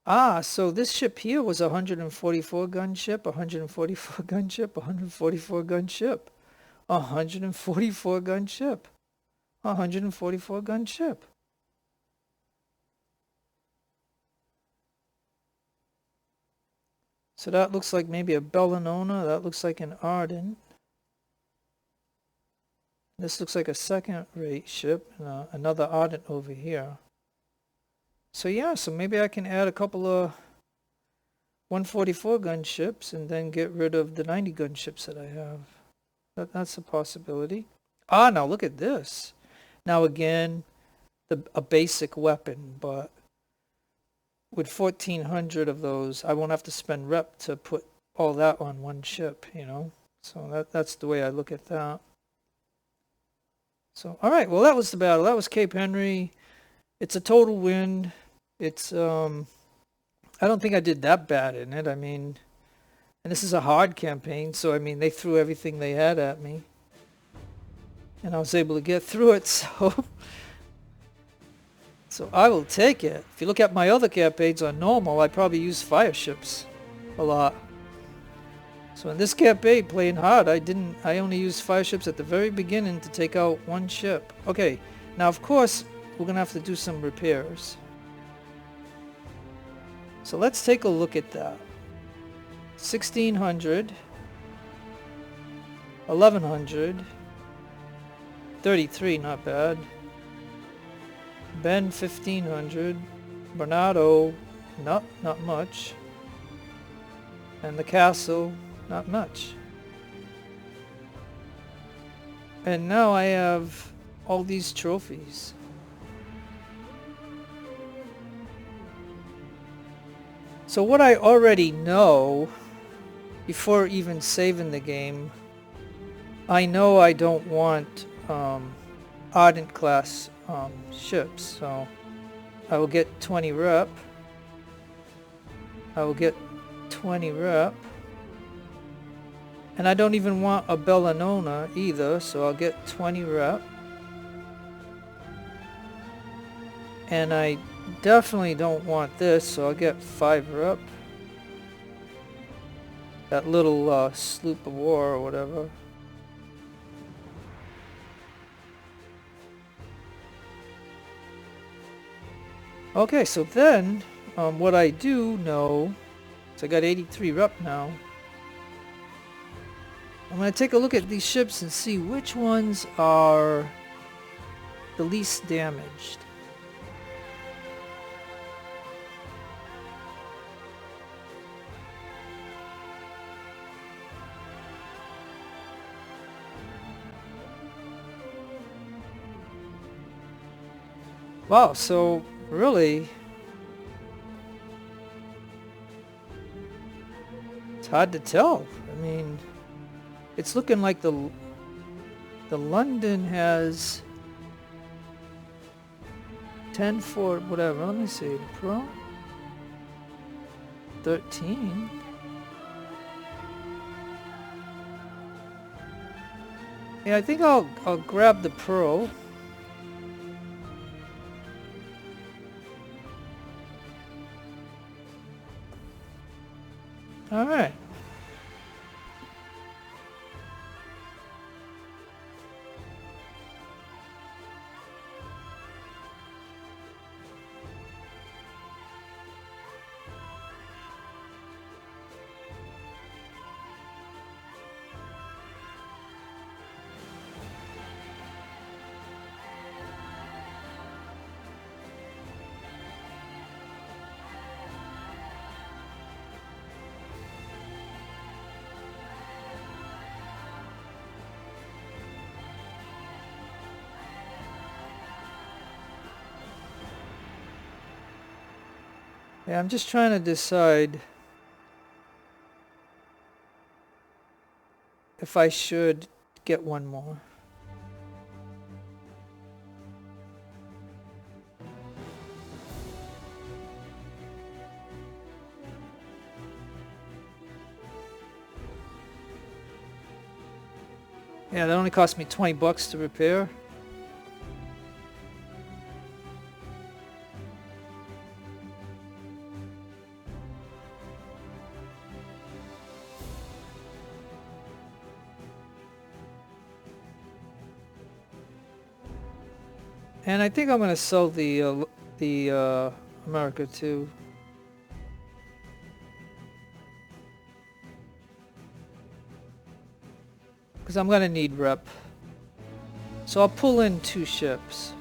So this ship here was a 144 gun ship, 144 gun ship, 144 gun ship, 144 gun ship, 144 gun ship. So that looks like maybe a Bellinona. That looks like an Ardent. This looks like a second-rate ship, and another Ardent over here. So yeah, so maybe I can add a couple of 144 gun ships and then get rid of the 90 gun ships that I have. That's a possibility. Now look at this. Now again, a basic weapon, but with 1,400 of those, I won't have to spend rep to put all that on one ship, you know? So that's the way I look at that. So, all right, well, that was the battle. That was Cape Henry. It's a total win. It's, I don't think I did that bad in it. I mean, and this is a hard campaign, so, I mean, they threw everything they had at me. And I was able to get through it, so... So I will take it. If you look at my other campaigns on normal, I probably use fire ships a lot. So in this campaign, playing hard, I only used fire ships at the very beginning to take out one ship. Okay, now of course, we're going to have to do some repairs. So let's take a look at that. 1,600, 1,100, 33, not bad. Ben 1,500, Bernardo, not much, and the castle, not much. And now I have all these trophies. So what I already know, before even saving the game, I know I don't want Ardent class ships, so I will get 20 rep. I will get 20 rep. And I don't even want a Bellinona either, so I'll get 20 rep. And I definitely don't want this, so I'll get 5 rep. That little sloop of war or whatever. Okay, so then, what I do know, so I got 83 rep now. I'm going to take a look at these ships and see which ones are the least damaged. Wow, so really, it's hard to tell. I mean, it's looking like the London has 10 for whatever. Let me see. Pro 13. Yeah, I think I'll grab the Pro. All right. Yeah, I'm just trying to decide if I should get one more. Yeah, that only cost me 20 bucks to repair. And I think I'm going to sell the America too. Because I'm going to need rep. So I'll pull in 2 ships.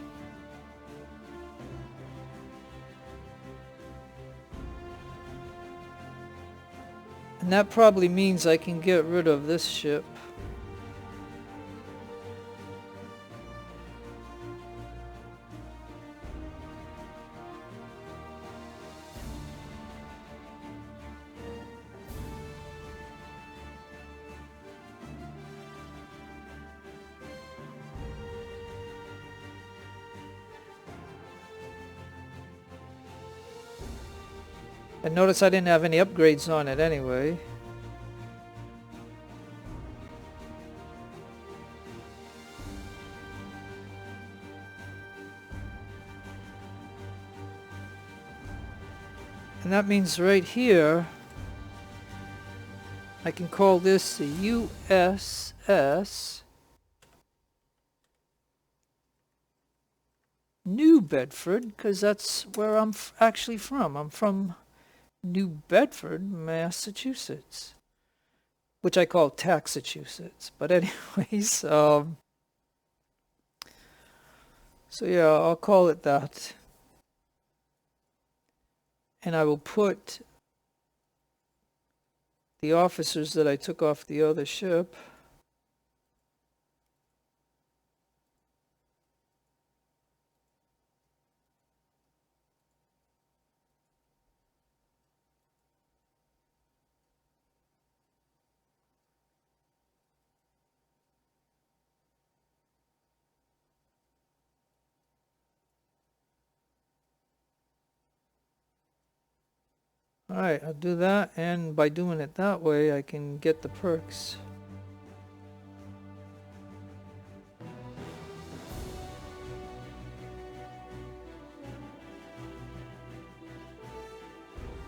And that probably means I can get rid of this ship. And notice I didn't have any upgrades on it anyway. And that means right here, I can call this the USS New Bedford, because that's where I'm actually from. I'm from New Bedford, Massachusetts, which I call Taxachusetts. But anyways, so yeah, I'll call it that. And I will put the officers that I took off the other ship. Alright, I'll do that, and by doing it that way, I can get the perks.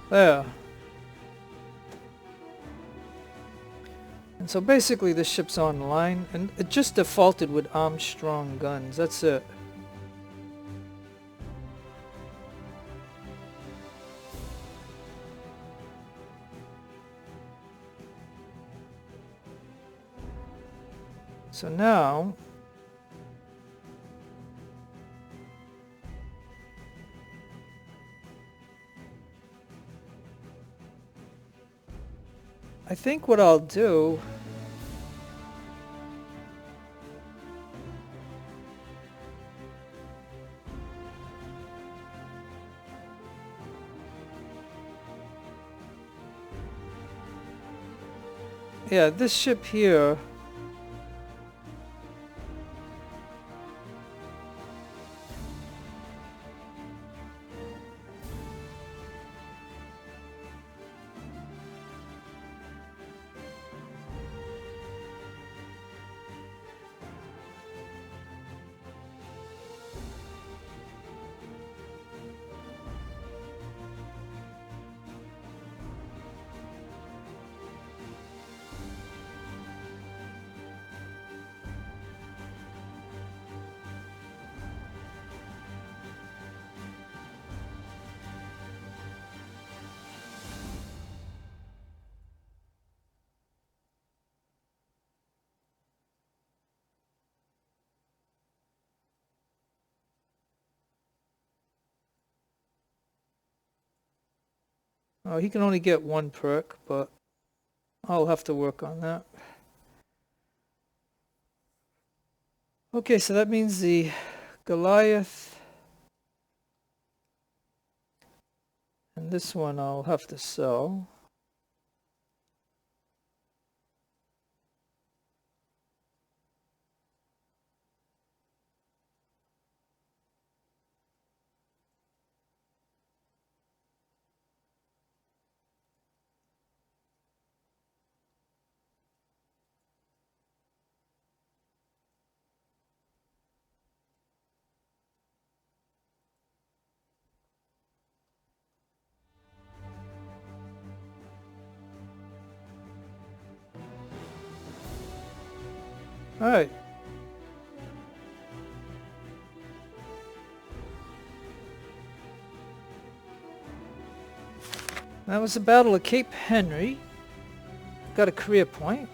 There. And so basically this ship's online, and it just defaulted with Armstrong guns, that's it. So now I think what I'll do yeah, this ship here, oh, he can only get one perk, but I'll have to work on that. Okay, so that means the Goliath and this one I'll have to sell. All right. That was the Battle of Cape Henry. Got a career point.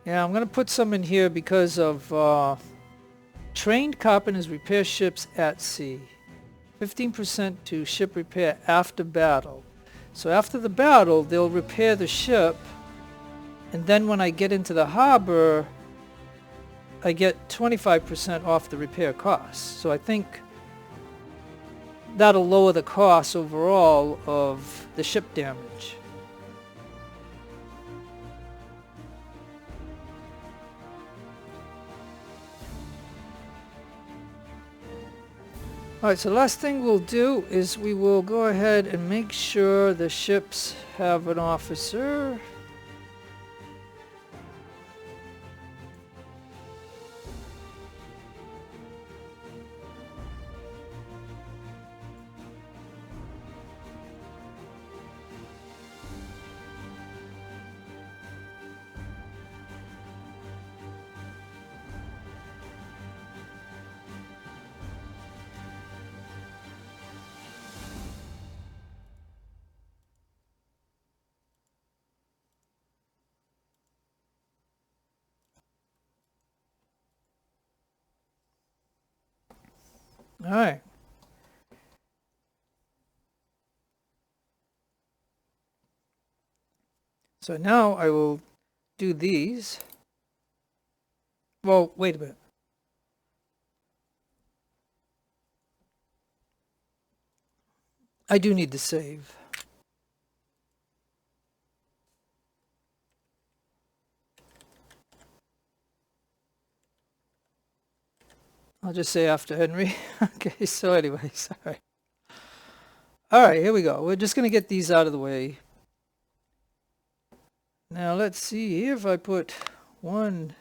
Yeah, I'm going to put some in here because of trained carpenters repair ships at sea. 15% to ship repair after battle. So after the battle, they'll repair the ship, and then when I get into the harbor, I get 25% off the repair costs. So I think that'll lower the cost overall of the ship damage. Alright, so last thing we'll do is we will go ahead and make sure the ships have an officer. All right. So now I will do these. Well, wait a minute. I do need to save. I'll just say after Henry. Okay, so anyways, all right. All right, here we go. We're just going to get these out of the way. Now let's see here if I put one.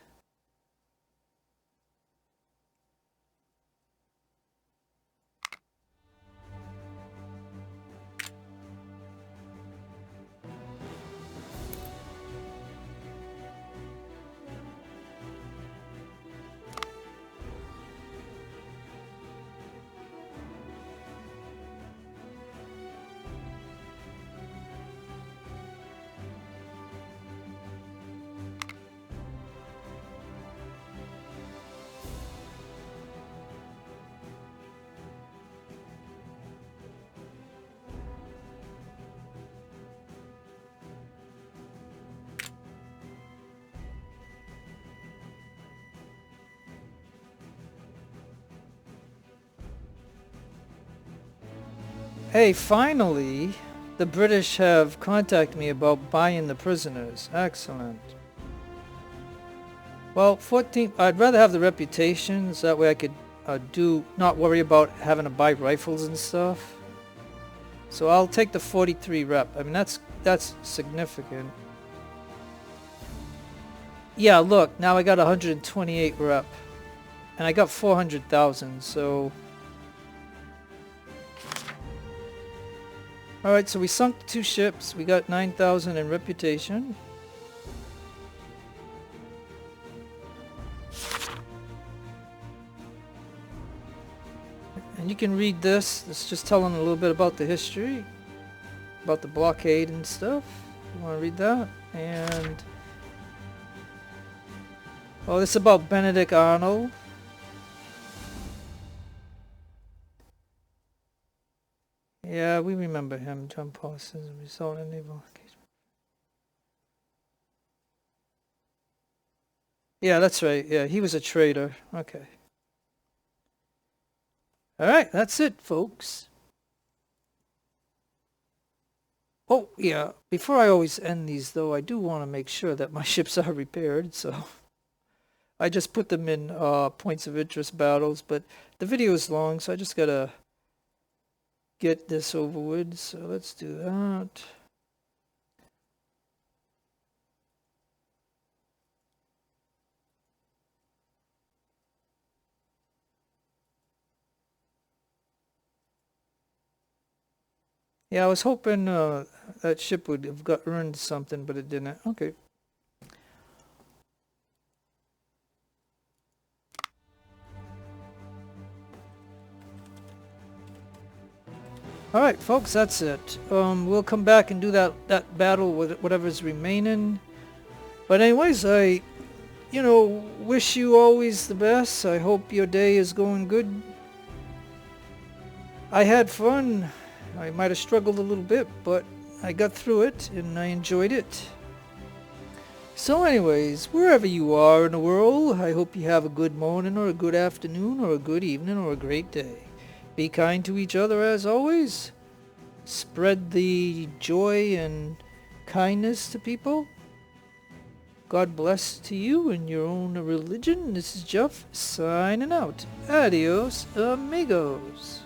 Hey, finally, the British have contacted me about buying the prisoners. Excellent. Well, 14. I'd rather have the reputations. That way I could not worry about having to buy rifles and stuff. So I'll take the 43 rep. I mean, that's significant. Yeah, look, now I got 128 rep. And I got 400,000, so... Alright, so we sunk 2 ships. We got 9,000 in reputation. And you can read this. It's just telling a little bit about the history. About the blockade and stuff. You want to read that? And... oh, this is about Benedict Arnold. Yeah, we remember him. John Paulson result in naval engagement. Yeah, that's right. Yeah, he was a traitor. Okay. Alright, that's it, folks. Oh, yeah. Before I always end these, though, I do want to make sure that my ships are repaired, so... I just put them in points of interest battles, but the video is long, so I just gotta... get this over with, so let's do that. Yeah, I was hoping that ship would have earned something, but it didn't. Okay. Alright, folks, that's it. We'll come back and do that battle with whatever's remaining. But anyways, I, wish you always the best. I hope your day is going good. I had fun. I might have struggled a little bit, but I got through it and I enjoyed it. So anyways, wherever you are in the world, I hope you have a good morning or a good afternoon or a good evening or a great day. Be kind to each other as always. Spread the joy and kindness to people. God bless to you and your own religion. This is Jeff signing out. Adios, amigos.